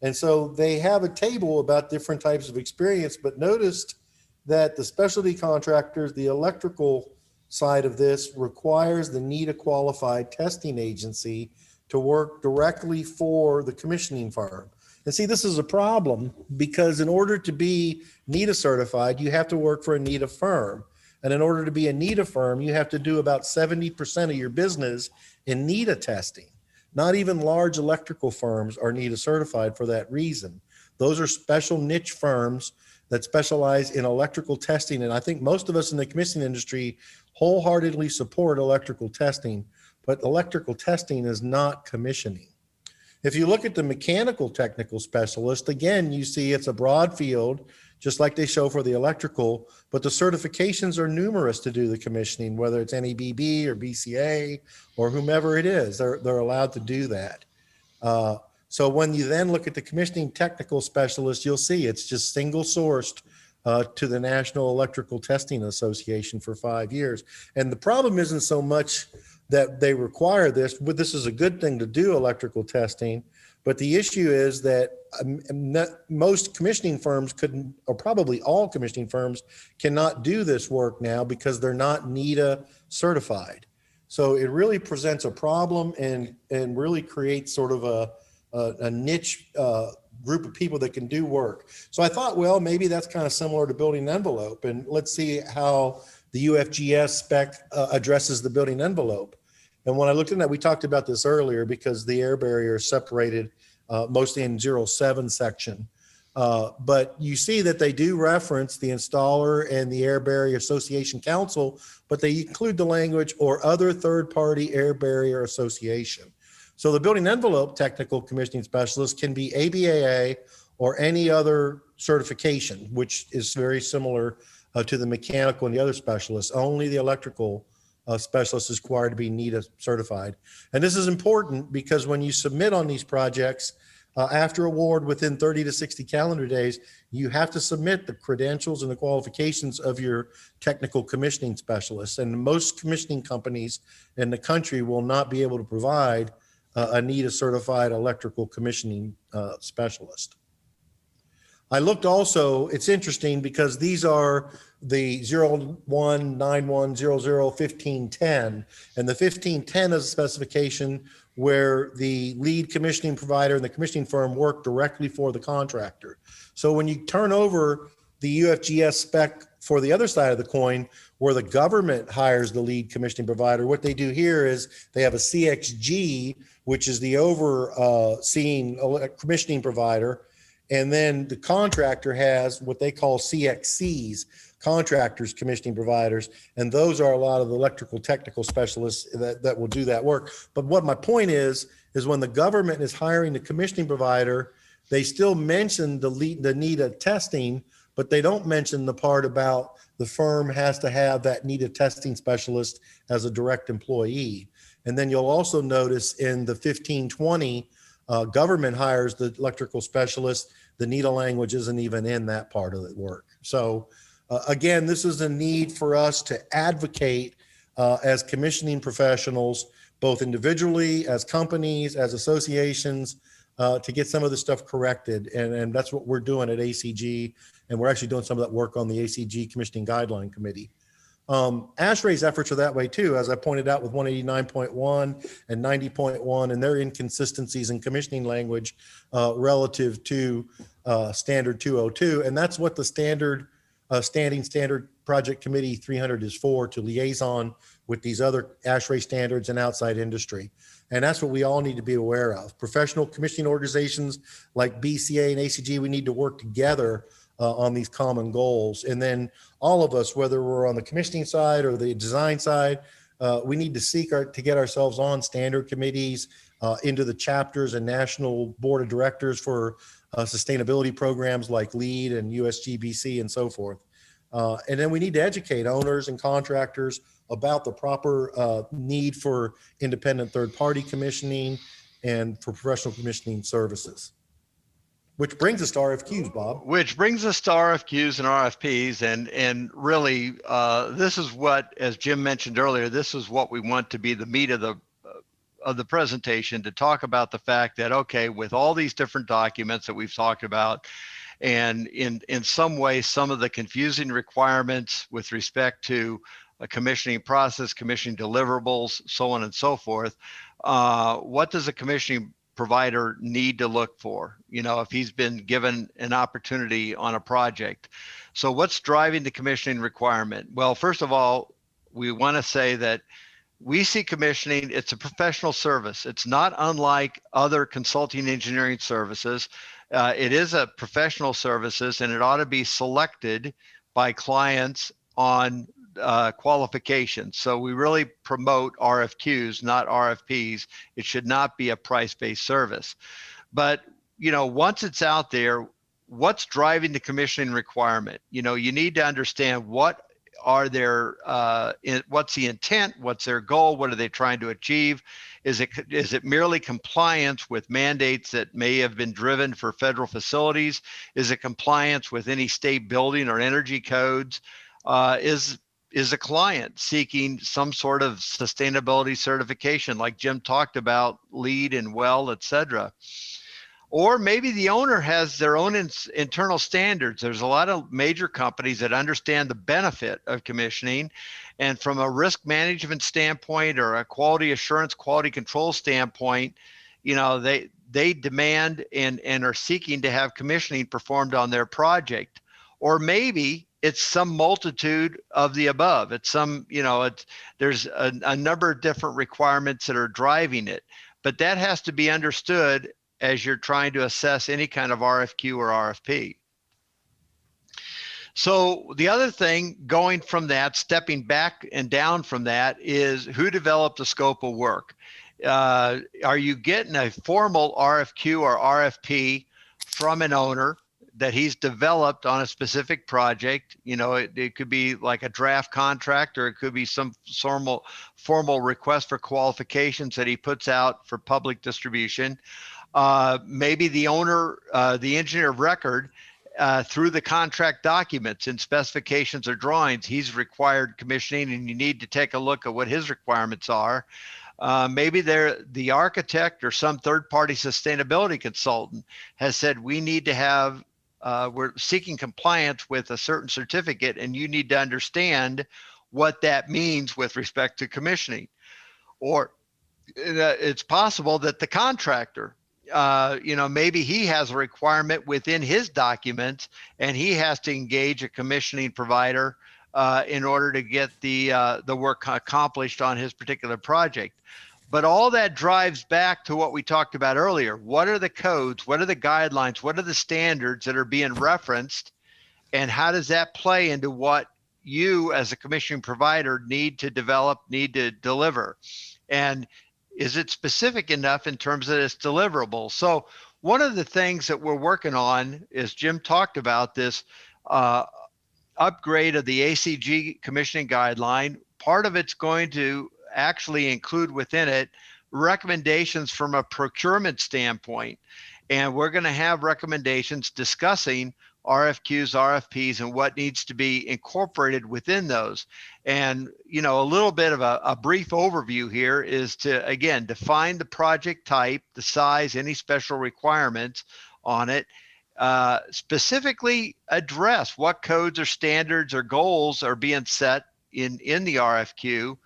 And so they have a table about different types of experience, but noticed that the specialty contractors, the electrical side of this, requires the NETA qualified testing agency to work directly for the commissioning firm. And see, this is a problem because in order to be NETA certified, you have to work for a NETA firm. And in order to be a NETA firm, you have to do about 70% of your business in NETA testing. Not even large electrical firms are NETA certified for that reason. Those are special niche firms that specialize in electrical testing. And I think most of us in the commissioning industry wholeheartedly support electrical testing, but electrical testing is not commissioning. If you look at the mechanical technical specialist, again, you see it's a broad field, just like they show for the electrical, but the certifications are numerous to do the commissioning, whether it's NEBB or BCA or whomever it is, they're allowed to do that. So when you then look at the commissioning technical specialist, you'll see it's just single sourced to the National Electrical Testing Association for 5 years. And the problem isn't so much that they require this, but this is a good thing to do electrical testing. But the issue is that most commissioning firms couldn't, or probably all commissioning firms cannot do this work now because they're not NETA certified. So it really presents a problem and really creates sort of a niche group of people that can do work. So I thought, well, maybe that's kind of similar to building envelope, and let's see how the UFGS spec addresses the building envelope. And when I looked at that, we talked about this earlier because the air barrier is separated mostly in 07 section. But you see that they do reference the installer and the Air Barrier Association Council, but they include the language or other third-party air barrier association. So the building envelope technical commissioning specialist can be ABAA or any other certification, which is very similar to the mechanical and the other specialists. Only the electrical specialist is required to be NETA certified. And this is important because when you submit on these projects, after award within 30 to 60 calendar days, you have to submit the credentials and the qualifications of your technical commissioning specialists. And most commissioning companies in the country will not be able to provide a NETA certified electrical commissioning specialist. I looked also, it's interesting because these are the 0191001510, and the 1510 is a specification where the lead commissioning provider and the commissioning firm work directly for the contractor. So when you turn over the UFGS spec for the other side of the coin, where the government hires the lead commissioning provider, what they do here is they have a CxG, which is the overseeing commissioning provider. And then the contractor has what they call CxCs, contractors, commissioning providers. And those are a lot of the electrical technical specialists that will do that work. But what my point is when the government is hiring the commissioning provider, they still mention the NETA testing, but they don't mention the part about the firm has to have that NETA testing specialist as a direct employee. And then you'll also notice in the 1520, government hires the electrical specialist. The NETA language isn't even in that part of the work. So again, this is a need for us to advocate as commissioning professionals, both individually, as companies, as associations, to get some of this stuff corrected. And that's what we're doing at ACG. And we're actually doing some of that work on the ACG Commissioning Guideline Committee. Ashrae's efforts are that way too, as I pointed out with 189.1 and 90.1 and their inconsistencies in commissioning language relative to standard 202. And that's what the standing standard project committee 300 is for, to liaison with these other Ashrae standards and outside industry. And that's what we all need to be aware of. Professional commissioning organizations like BCA and ACG, we need to work together on these common goals. And then all of us, whether we're on the commissioning side or the design side, we need to seek to get ourselves on standard committees, into the chapters and national board of directors for sustainability programs like LEED and USGBC and so forth. And then we need to educate owners and contractors about the proper need for independent third-party commissioning and for professional commissioning services. Which brings us to RFQs, Bob. Which brings us to RFQs and RFPs, and really, this is what, as Jim mentioned earlier, this is what we want to be the meat of the presentation, to talk about the fact that, okay, with all these different documents that we've talked about, and in some way, some of the confusing requirements with respect to a commissioning process, commissioning deliverables, so on and so forth, what does a commissioning provider need to look for, if he's been given an opportunity on a project? So what's driving the commissioning requirement? Well, first of all, we want to say that we see commissioning, it's a professional service. It's not unlike other consulting engineering services. It is a professional services, and it ought to be selected by clients on qualifications. So we really promote RFQs, not RFPs. It should not be a price-based service. But, once it's out there, what's driving the commissioning requirement? You need to understand what are their, what's the intent, what's their goal, what are they trying to achieve? Is it merely compliance with mandates that may have been driven for federal facilities? Is it compliance with any state building or energy codes? Is a client seeking some sort of sustainability certification, like Jim talked about, LEED and WELL, et cetera? Or maybe the owner has their own internal standards. There's a lot of major companies that understand the benefit of commissioning. And from a risk management standpoint or a quality assurance, quality control standpoint, they demand and are seeking to have commissioning performed on their project. Or maybe it's some multitude of the above. It's there's a number of different requirements that are driving it. But that has to be understood as you're trying to assess any kind of RFQ or RFP. So the other thing going from that, stepping back and down from that, is who developed the scope of work. Are you getting a formal RFQ or RFP from an owner that he's developed on a specific project? It could be like a draft contract, or it could be some formal request for qualifications that he puts out for public distribution. Maybe the owner, the engineer of record, through the contract documents and specifications or drawings, he's required commissioning, and you need to take a look at what his requirements are. Maybe the architect or some third-party sustainability consultant has said, we need to have, we're seeking compliance with a certain certificate, and you need to understand what that means with respect to commissioning. Or it's possible that the contractor, maybe he has a requirement within his documents, and he has to engage a commissioning provider in order to get the work accomplished on his particular project. But all that drives back to what we talked about earlier. What are the codes? What are the guidelines? What are the standards that are being referenced? And how does that play into what you as a commissioning provider need to develop, need to deliver? And is it specific enough in terms of its deliverables? So one of the things that we're working on is, Jim talked about this upgrade of the ACG commissioning guideline. Part of it's going to actually include within it recommendations from a procurement standpoint. And we're going to have recommendations discussing RFQs, RFPs, and what needs to be incorporated within those. And, a little bit of a brief overview here is to, again, define the project type, the size, any special requirements on it, specifically address what codes or standards or goals are being set in the RFQ,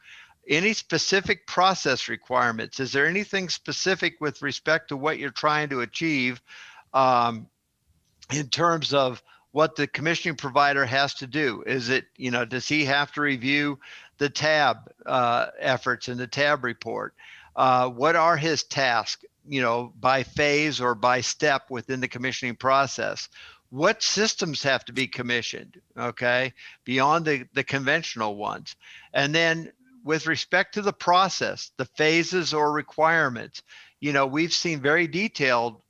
any specific process requirements. Is there anything specific with respect to what you're trying to achieve in terms of what the commissioning provider has to do? Is it, does he have to review the tab efforts in the tab report? What are his tasks, by phase or by step within the commissioning process? What systems have to be commissioned, okay, beyond the conventional ones? And then with respect to the process, the phases or requirements, we've seen very detailed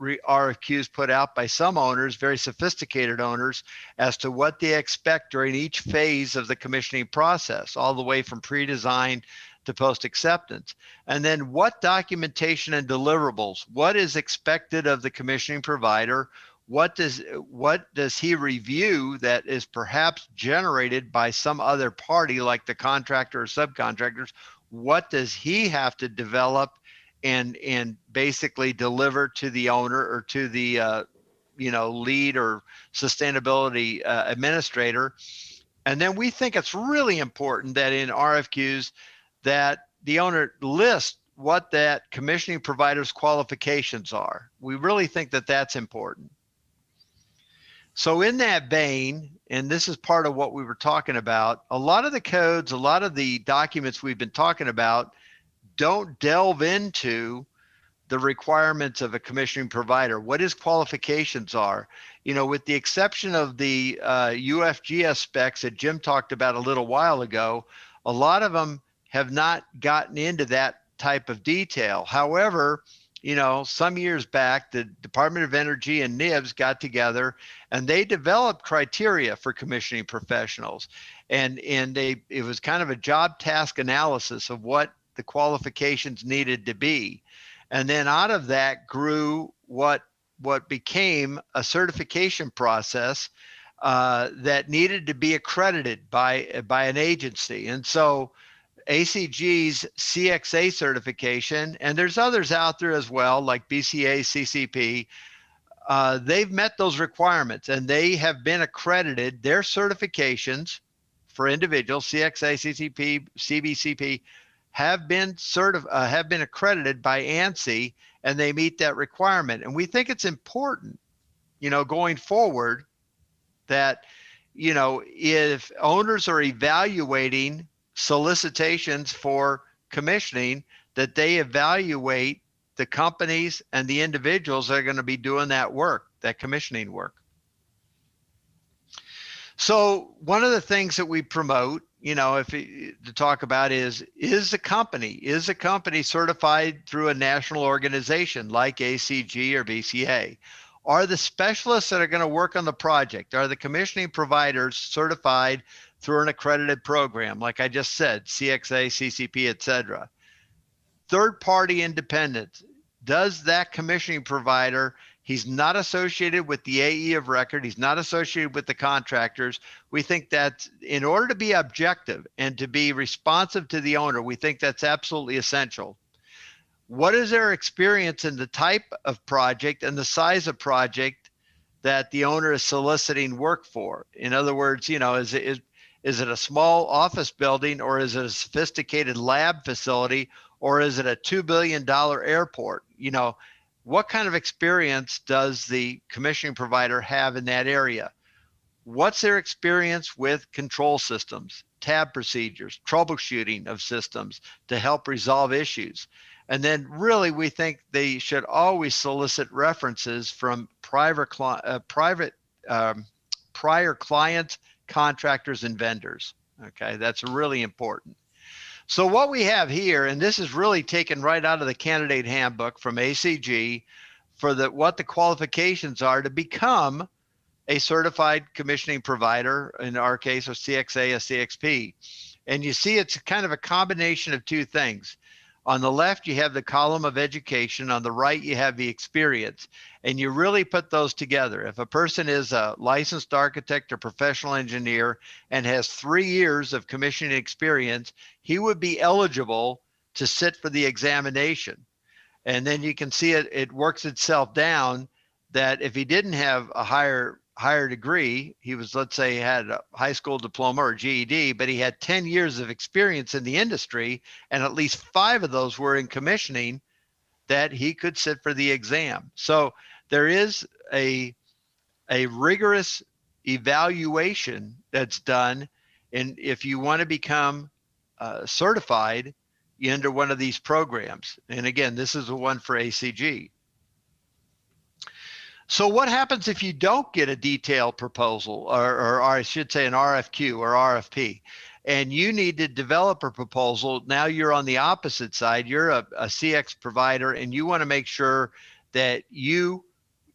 RFQs put out by some owners, very sophisticated owners, as to what they expect during each phase of the commissioning process, all the way from pre-design to post-acceptance. And then what documentation and deliverables, what is expected of the commissioning provider? What does he review that is perhaps generated by some other party, like the contractor or subcontractors? What does he have to develop and basically deliver to the owner or to the lead or sustainability administrator? And then we think it's really important that in RFQs that the owner lists what that commissioning provider's qualifications are. We really think that that's important. So in that vein, and this is part of what we were talking about, a lot of the codes, a lot of the documents we've been talking about don't delve into the requirements of a commissioning provider, what his qualifications are. With the exception of the UFGS specs that Jim talked about a little while ago, a lot of them have not gotten into that type of detail. However, some years back, the Department of Energy and NIBS got together and they developed criteria for commissioning professionals. And it was kind of a job task analysis of what the qualifications needed to be. And then out of that grew what became a certification process that needed to be accredited by an agency. And so ACG's CXA certification, and there's others out there as well, like BCA, CCP. They've met those requirements and they have been accredited. Their certifications for individuals, CXA, CCP, CBCP, have been accredited by ANSI, and they meet that requirement. And we think it's important, going forward, that, if owners are evaluating solicitations for commissioning, that they evaluate the companies and the individuals that are going to be doing that work, that commissioning work. So one of the things that we promote, to talk about is the company certified through a national organization like ACG or BCA? Are the specialists that are going to work on the project, are the commissioning providers certified through an accredited program, like I just said, CXA, CCP, et cetera? Third-party independence. Does that commissioning provider, he's not associated with the AE of record, he's not associated with the contractors. We think that in order to be objective and to be responsive to the owner, we think that's absolutely essential. What is their experience in the type of project and the size of project that the owner is soliciting work for? In other words, is it a small office building, or is it a sophisticated lab facility, or is it a $2 billion airport? What kind of experience does the commissioning provider have in that area? What's their experience with control systems, tab procedures, troubleshooting of systems to help resolve issues? And then really, we think they should always solicit references from prior clients, contractors, and vendors. Okay, that's really important. So what we have here, and this is really taken right out of the candidate handbook from ACG, for what the qualifications are to become a certified commissioning provider, in our case, a CXA, a CXP. And you see it's kind of a combination of two things. On the left, you have the column of education. On the right, you have the experience. And you really put those together. If a person is a licensed architect or professional engineer and has 3 years of commissioning experience, he would be eligible to sit for the examination. And then you can see it works itself down, that if he didn't have a higher degree, he was, let's say, had a high school diploma or GED, but he had 10 years of experience in the industry, and at least 5 of those were in commissioning, that he could sit for the exam. So there is a rigorous evaluation that's done, and if you want to become certified, you enter one of these programs. And again, this is the one for ACG. So what happens if you don't get a detailed proposal, or I should say an RFQ or RFP, and you need to develop a proposal? Now you're on the opposite side. You're a CX provider, and you want to make sure that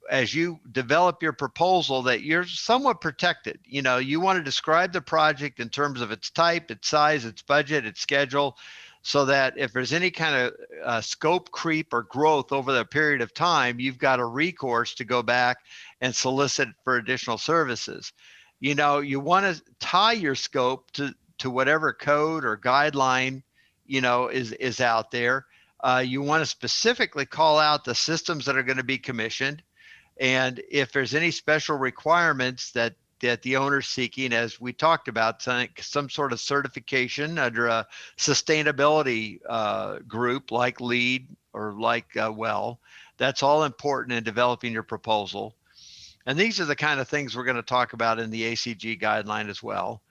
as you develop your proposal, that you're somewhat protected. You want to describe the project in terms of its type, its size, its budget, its schedule, so that if there's any kind of scope creep or growth over the period of time, you've got a recourse to go back and solicit for additional services. You want to tie your scope to whatever code or guideline, is out there. You want to specifically call out the systems that are going to be commissioned. And if there's any special requirements that the owner's seeking, as we talked about, some sort of certification under a sustainability group like LEED or like WELL, that's all important in developing your proposal. And these are the kind of things we're going to talk about in the ACG guideline as well.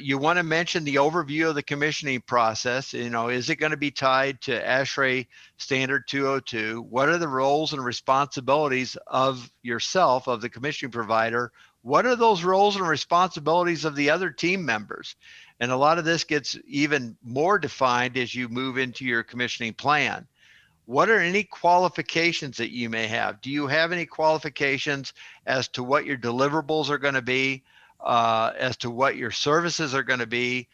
You want to mention the overview of the commissioning process. Is it going to be tied to Ashrae Standard 202? What are the roles and responsibilities of yourself, of the commissioning provider? What are those roles and responsibilities of the other team members? And a lot of this gets even more defined as you move into your commissioning plan. What are any qualifications that you may have? Do you have any qualifications as to what your deliverables are going to be, as to what your services are going to be,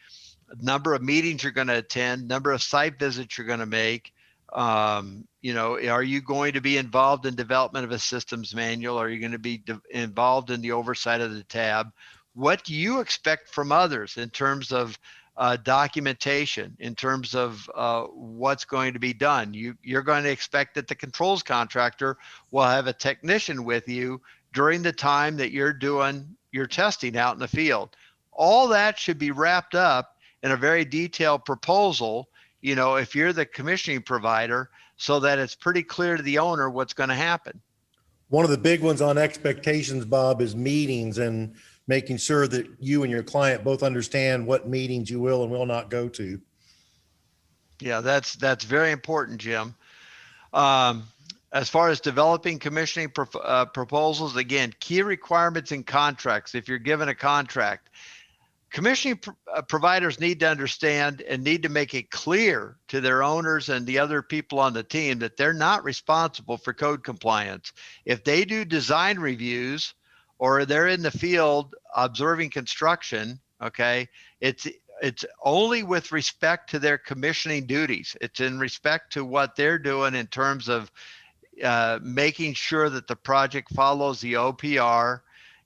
number of meetings you're going to attend, number of site visits you're going to make? Are you going to be involved in development of a systems manual? Are you going to be involved in the oversight of the tab? What do you expect from others in terms of documentation in terms of what's going to be done. You're going to expect that the controls contractor will have a technician with you during the time that you're doing your testing out in the field. All that should be wrapped up in a very detailed proposal, if you're the commissioning provider, so that it's pretty clear to the owner what's going to happen. One of the big ones on expectations, Bob, is meetings and making sure that you and your client both understand what meetings you will and will not go to. Yeah, that's very important, Jim. As far as developing commissioning proposals, again, key requirements in contracts. If you're given a contract, commissioning providers need to understand and need to make it clear to their owners and the other people on the team that they're not responsible for code compliance. If they do design reviews or they're in the field observing construction, okay, it's only with respect to their commissioning duties. It's in respect to what they're doing in terms of making sure that the project follows the OPR,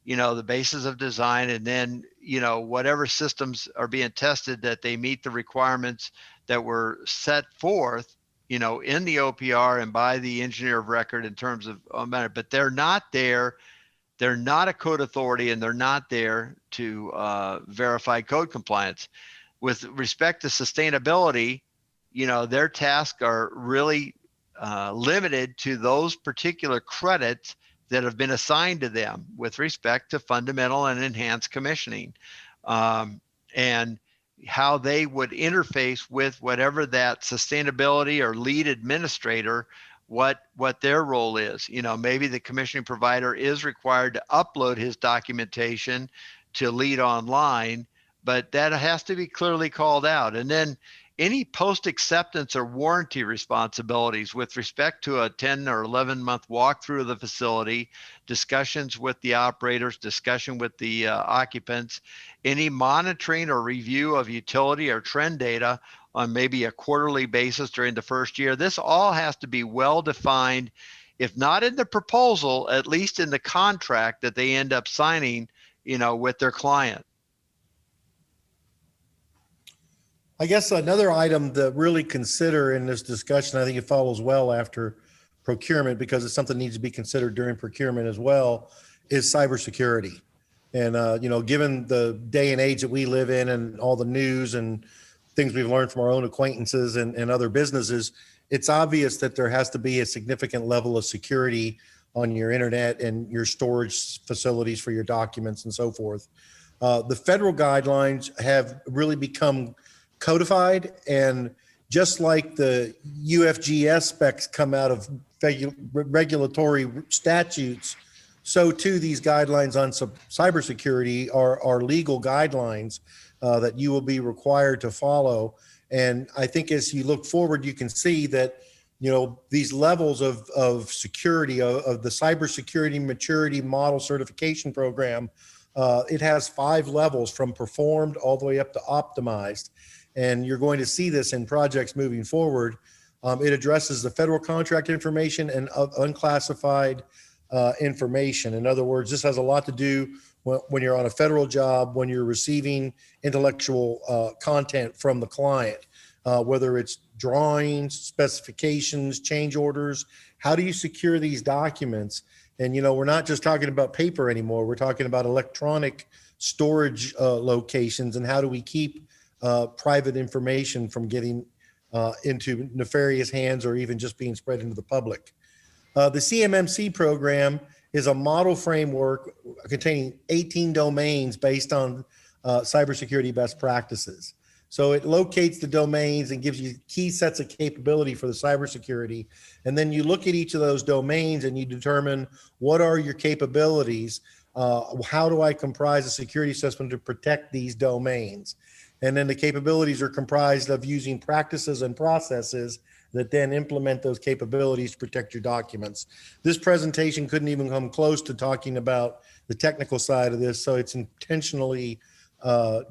the basis of design, and then, whatever systems are being tested, that they meet the requirements that were set forth, in the OPR and by the engineer of record in terms of matter. But they're not there. They're not a code authority, and they're not there to verify code compliance. With respect to sustainability, their tasks are really limited to those particular credits that have been assigned to them with respect to fundamental and enhanced commissioning, and how they would interface with whatever that sustainability or lead administrator, what their role is. Maybe the commissioning provider is required to upload his documentation to lead online, but that has to be clearly called out. And then any post-acceptance or warranty responsibilities with respect to a 10 or 11-month walkthrough of the facility, discussions with the operators, discussion with the occupants, any monitoring or review of utility or trend data on maybe a quarterly basis during the first year. This all has to be well-defined, if not in the proposal, at least in the contract that they end up signing, with their client. I guess another item to really consider in this discussion, I think it follows well after procurement because it's something that needs to be considered during procurement as well, is cybersecurity. And, given the day and age that we live in and all the news and things we've learned from our own acquaintances and other businesses, it's obvious that there has to be a significant level of security on your internet and your storage facilities for your documents and so forth. The federal guidelines have really become codified, and just like the UFGS specs come out of regulatory statutes, so too these guidelines on cybersecurity are legal guidelines that you will be required to follow. And I think as you look forward, you can see that these levels of security of the cybersecurity maturity model certification program, it has 5 levels from performed all the way up to optimized. And you're going to see this in projects moving forward. It addresses the federal contract information and unclassified information. In other words, this has a lot to do when you're on a federal job, when you're receiving intellectual content from the client, whether it's drawings, specifications, change orders. How do you secure these documents? And, we're not just talking about paper anymore. We're talking about electronic storage locations, and how do we keep private information from getting into nefarious hands or even just being spread into the public. The CMMC program is a model framework containing 18 domains based on cybersecurity best practices. So it locates the domains and gives you key sets of capability for the cybersecurity. And then you look at each of those domains and you determine what are your capabilities. How do I comprise a security system to protect these domains? And then the capabilities are comprised of using practices and processes that then implement those capabilities to protect your documents. This presentation couldn't even come close to talking about the technical side of this, so it's intentionally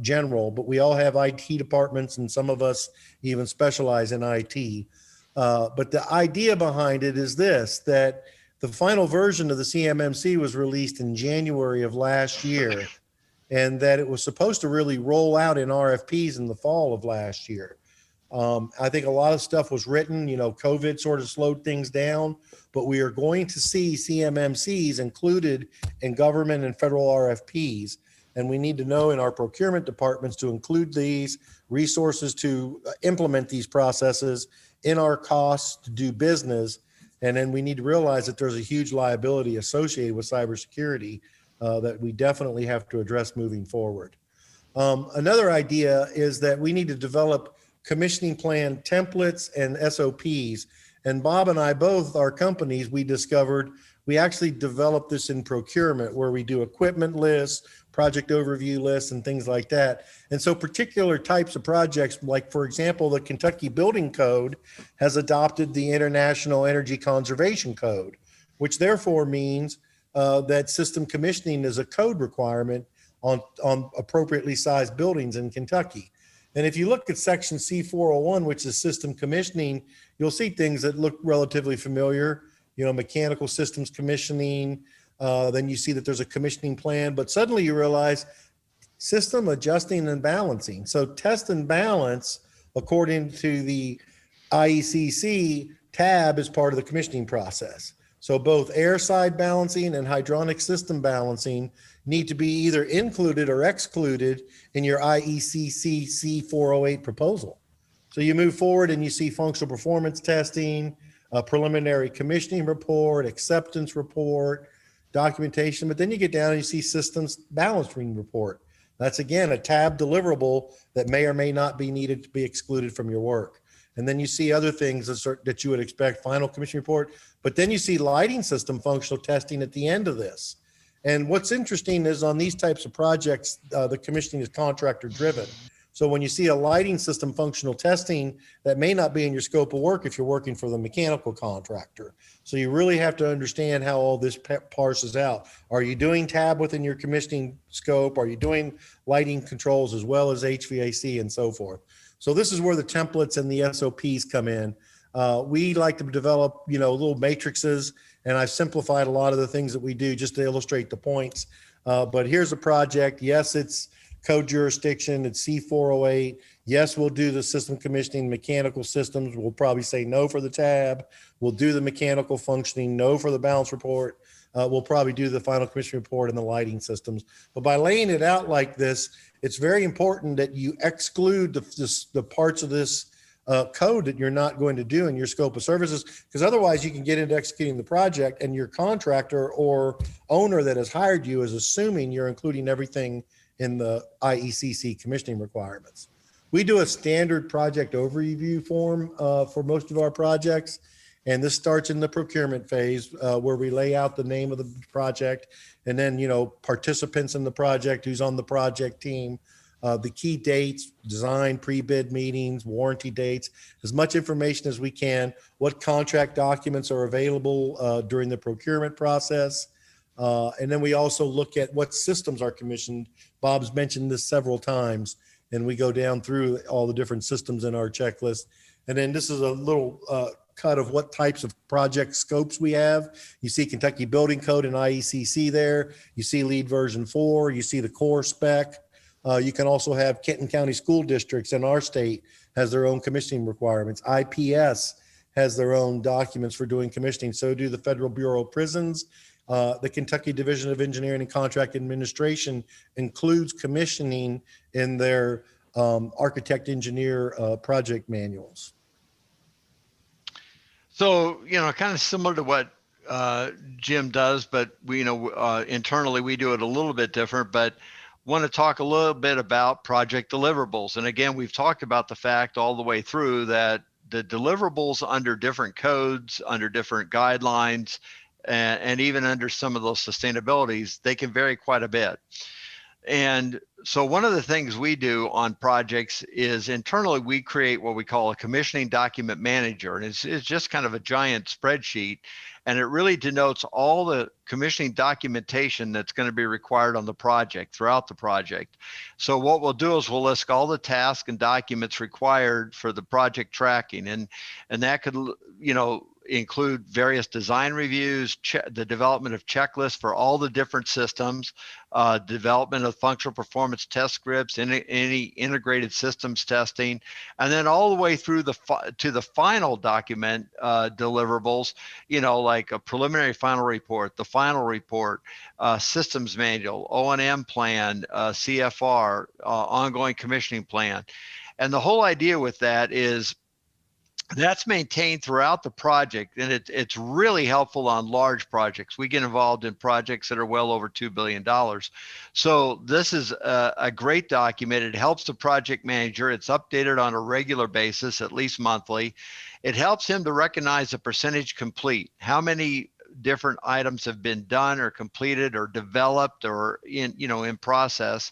general, but we all have IT departments and some of us even specialize in IT. But the idea behind it is this, that the final version of the CMMC was released in January of last year. and that it was supposed to really roll out in RFPs in the fall of last year. I think a lot of stuff was written, COVID sort of slowed things down, but we are going to see CMMCs included in government and federal RFPs. And we need to know in our procurement departments to include these resources to implement these processes in our costs to do business. And then we need to realize that there's a huge liability associated with cybersecurity that we definitely have to address moving forward. Another idea is that we need to develop commissioning plan templates and SOPs. And Bob and I both, our companies, we discovered we actually developed this in procurement where we do equipment lists, project overview lists, and things like that. And so particular types of projects, like for example, the Kentucky Building Code has adopted the International Energy Conservation Code, which therefore means that system commissioning is a code requirement on appropriately sized buildings in Kentucky. And if you look at section C401, which is system commissioning, you'll see things that look relatively familiar, mechanical systems commissioning. Then you see that there's a commissioning plan, but suddenly you realize system adjusting and balancing. So test and balance, according to the IECC, tab is part of the commissioning process. So both air side balancing and hydronic system balancing need to be either included or excluded in your IECC C408 proposal. So you move forward and you see functional performance testing, a preliminary commissioning report, acceptance report, documentation, but then you get down and you see systems balancing report. That's again a tab deliverable that may or may not be needed to be excluded from your work. And then you see other things that you would expect, final commission report, but then you see lighting system functional testing at the end of this. And what's interesting is on these types of projects, the commissioning is contractor driven. So when you see a lighting system functional testing, that may not be in your scope of work if you're working for the mechanical contractor. So you really have to understand how all this parses out. Are you doing tab within your commissioning scope? Are you doing lighting controls as well as HVAC and so forth? So this is where the templates and the SOPs come in. We like to develop, little matrices, and I've simplified a lot of the things that we do just to illustrate the points. But here's a project. Yes, it's code jurisdiction. It's C408. Yes, we'll do the system commissioning, mechanical systems. We'll probably say no for the tab. We'll do the mechanical functioning, no for the balance report. We'll probably do the final commission report and the lighting systems. But by laying it out like this, it's very important that you exclude the parts of this code that you're not going to do in your scope of services, because otherwise you can get into executing the project and your contractor or owner that has hired you is assuming you're including everything in the IECC commissioning requirements. We do a standard project overview form for most of our projects. And this starts in the procurement phase where we lay out the name of the project and then, participants in the project, who's on the project team, the key dates, design, pre-bid meetings, warranty dates, as much information as we can, what contract documents are available during the procurement process. And then we also look at what systems are commissioned. Bob's mentioned this several times, and we go down through all the different systems in our checklist. And then this is a little cut of what types of project scopes we have. You see Kentucky Building Code and IECC there. You see lead version 4. You see the core spec. You can also have Kenton County School Districts in our state has their own commissioning requirements. IPS has their own documents for doing commissioning. So do the Federal Bureau of Prisons. The Kentucky Division of Engineering and Contract Administration includes commissioning in their architect engineer project manuals. So, kind of similar to what Jim does, but we, internally we do it a little bit different, but want to talk a little bit about project deliverables. And again, we've talked about the fact all the way through that the deliverables under different codes, under different guidelines, and even under some of those sustainabilities, they can vary quite a bit. And so one of the things we do on projects is internally we create what we call a commissioning document manager. And it's just kind of a giant spreadsheet. And it really denotes all the commissioning documentation that's going to be required on the project throughout the project. So what we'll do is we'll list all the tasks and documents required for the project tracking. And that could, include various design reviews, the development of checklists for all the different systems, development of functional performance test scripts, any integrated systems testing, and then all the way through to the final document deliverables, like a preliminary final report, the final report, systems manual, O&M plan, CFR, ongoing commissioning plan. And the whole idea with that is that's maintained throughout the project, and it's really helpful on large projects. We get involved in projects that are well over $2 billion. So this is a great document. It helps the project manager. It's updated on a regular basis, at least monthly. It helps him to recognize the percentage complete, how many different items have been done or completed or developed or in process.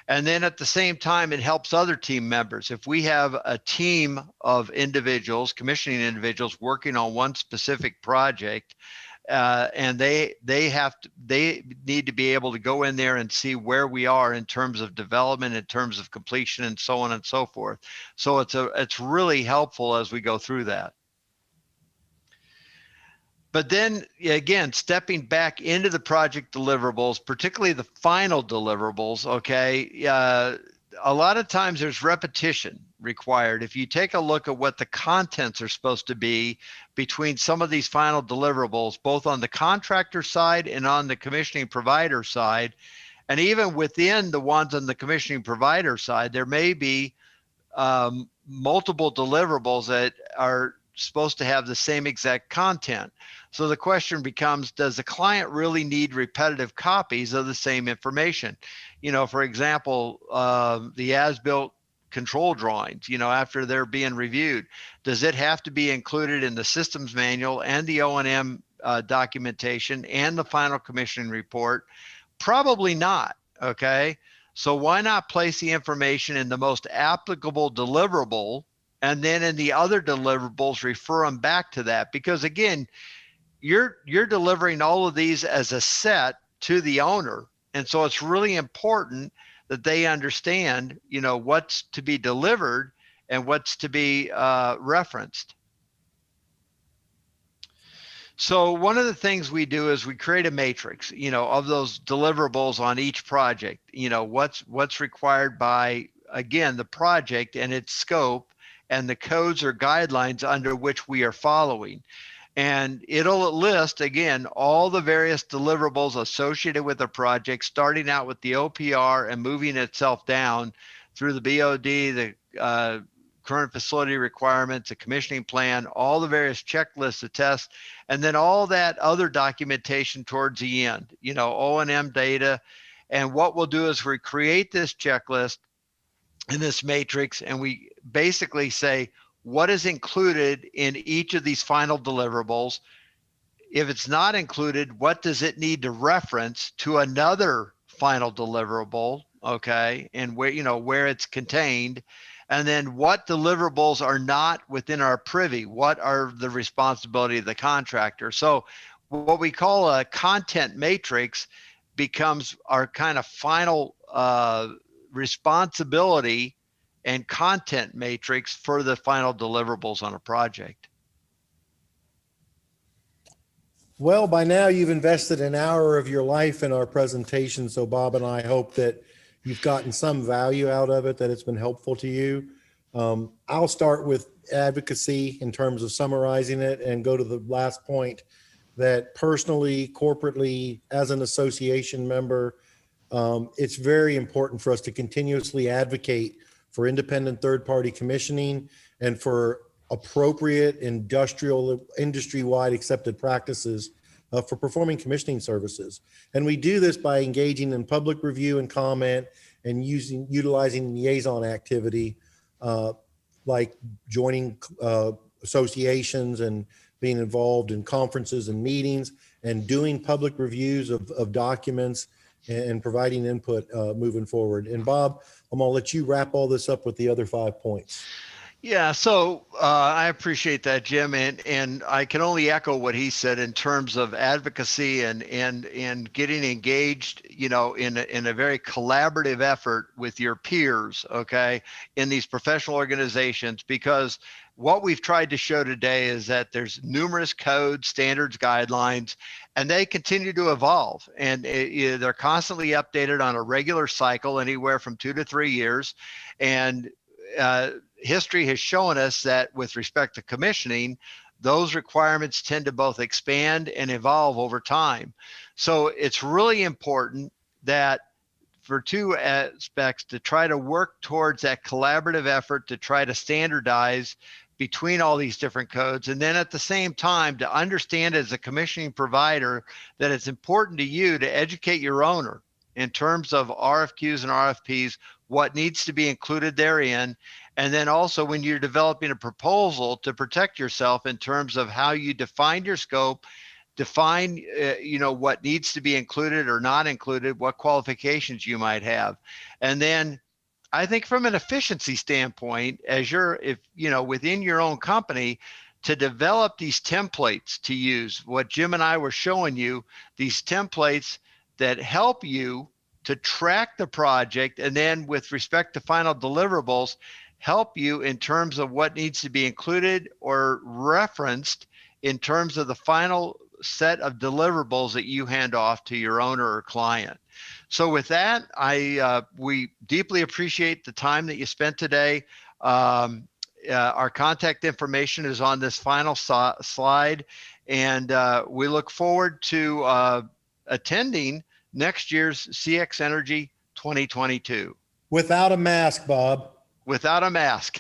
And then at the same time, it helps other team members. If we have a team of individuals, commissioning individuals working on one specific project, and they need to be able to go in there and see where we are in terms of development, in terms of completion, and so on and so forth. So it's really helpful as we go through that. But then again, stepping back into the project deliverables, particularly the final deliverables, okay, a lot of times there's repetition required. If you take a look at what the contents are supposed to be between some of these final deliverables, both on the contractor side and on the commissioning provider side, and even within the ones on the commissioning provider side, there may be multiple deliverables that are supposed to have the same exact content. So the question becomes, does the client really need repetitive copies of the same information? For example, the as-built control drawings, after they're being reviewed, does it have to be included in the systems manual and the O&M documentation and the final commissioning report? Probably not, okay? So why not place the information in the most applicable deliverable, and then in the other deliverables, refer them back to that? Because again, you're delivering all of these as a set to the owner. And so it's really important that they understand, what's to be delivered and what's to be referenced. So one of the things we do is we create a matrix, of those deliverables on each project, what's required by, again, the project and its scope and the codes or guidelines under which we are following. And it'll list, again, all the various deliverables associated with a project, starting out with the OPR and moving itself down through the BOD, the current facility requirements, the commissioning plan, all the various checklists, the tests, and then all that other documentation towards the end, O&M data. And what we'll do is we create this checklist in this matrix, and we basically say, what is included in each of these final deliverables? If it's not included, what does it need to reference to another final deliverable, okay, and where it's contained? And then what deliverables are not within our privy? What are the responsibility of the contractor? So what we call a content matrix becomes our kind of final responsibility and content matrix for the final deliverables on a project. Well, by now you've invested an hour of your life in our presentation. So Bob and I hope that you've gotten some value out of it, that it's been helpful to you. I'll start with advocacy in terms of summarizing it and go to the last point, that personally, corporately, as an association member, it's very important for us to continuously advocate for independent third-party commissioning and for appropriate industry-wide accepted practices for performing commissioning services. And we do this by engaging in public review and comment and utilizing liaison activity, like joining associations and being involved in conferences and meetings and doing public reviews of documents and providing input moving forward. And Bob, I'm gonna let you wrap all this up with the other 5 points. Yeah, so I appreciate that, Jim, and I can only echo what he said in terms of advocacy and getting engaged, in a very collaborative effort with your peers, okay, in these professional organizations, because what we've tried to show today is that there's numerous codes, standards, guidelines, and they continue to evolve, and they're constantly updated on a regular cycle, anywhere from 2 to 3 years, and history has shown us that with respect to commissioning, those requirements tend to both expand and evolve over time. So it's really important that for two aspects to try to work towards that collaborative effort to try to standardize between all these different codes. And then at the same time, to understand as a commissioning provider that it's important to you to educate your owner in terms of RFQs and RFPs, what needs to be included therein. And then also when you're developing a proposal to protect yourself in terms of how you define your scope, define what needs to be included or not included, what qualifications you might have. And then I think from an efficiency standpoint, as within your own company, to develop these templates to use, what Jim and I were showing you, these templates that help you to track the project, and then with respect to final deliverables, help you in terms of what needs to be included or referenced in terms of the final set of deliverables that you hand off to your owner or client. So with that, we deeply appreciate the time that you spent today. Our contact information is on this final slide, and we look forward to attending next year's CxEnergy 2022. Without a mask, Bob. Without a mask.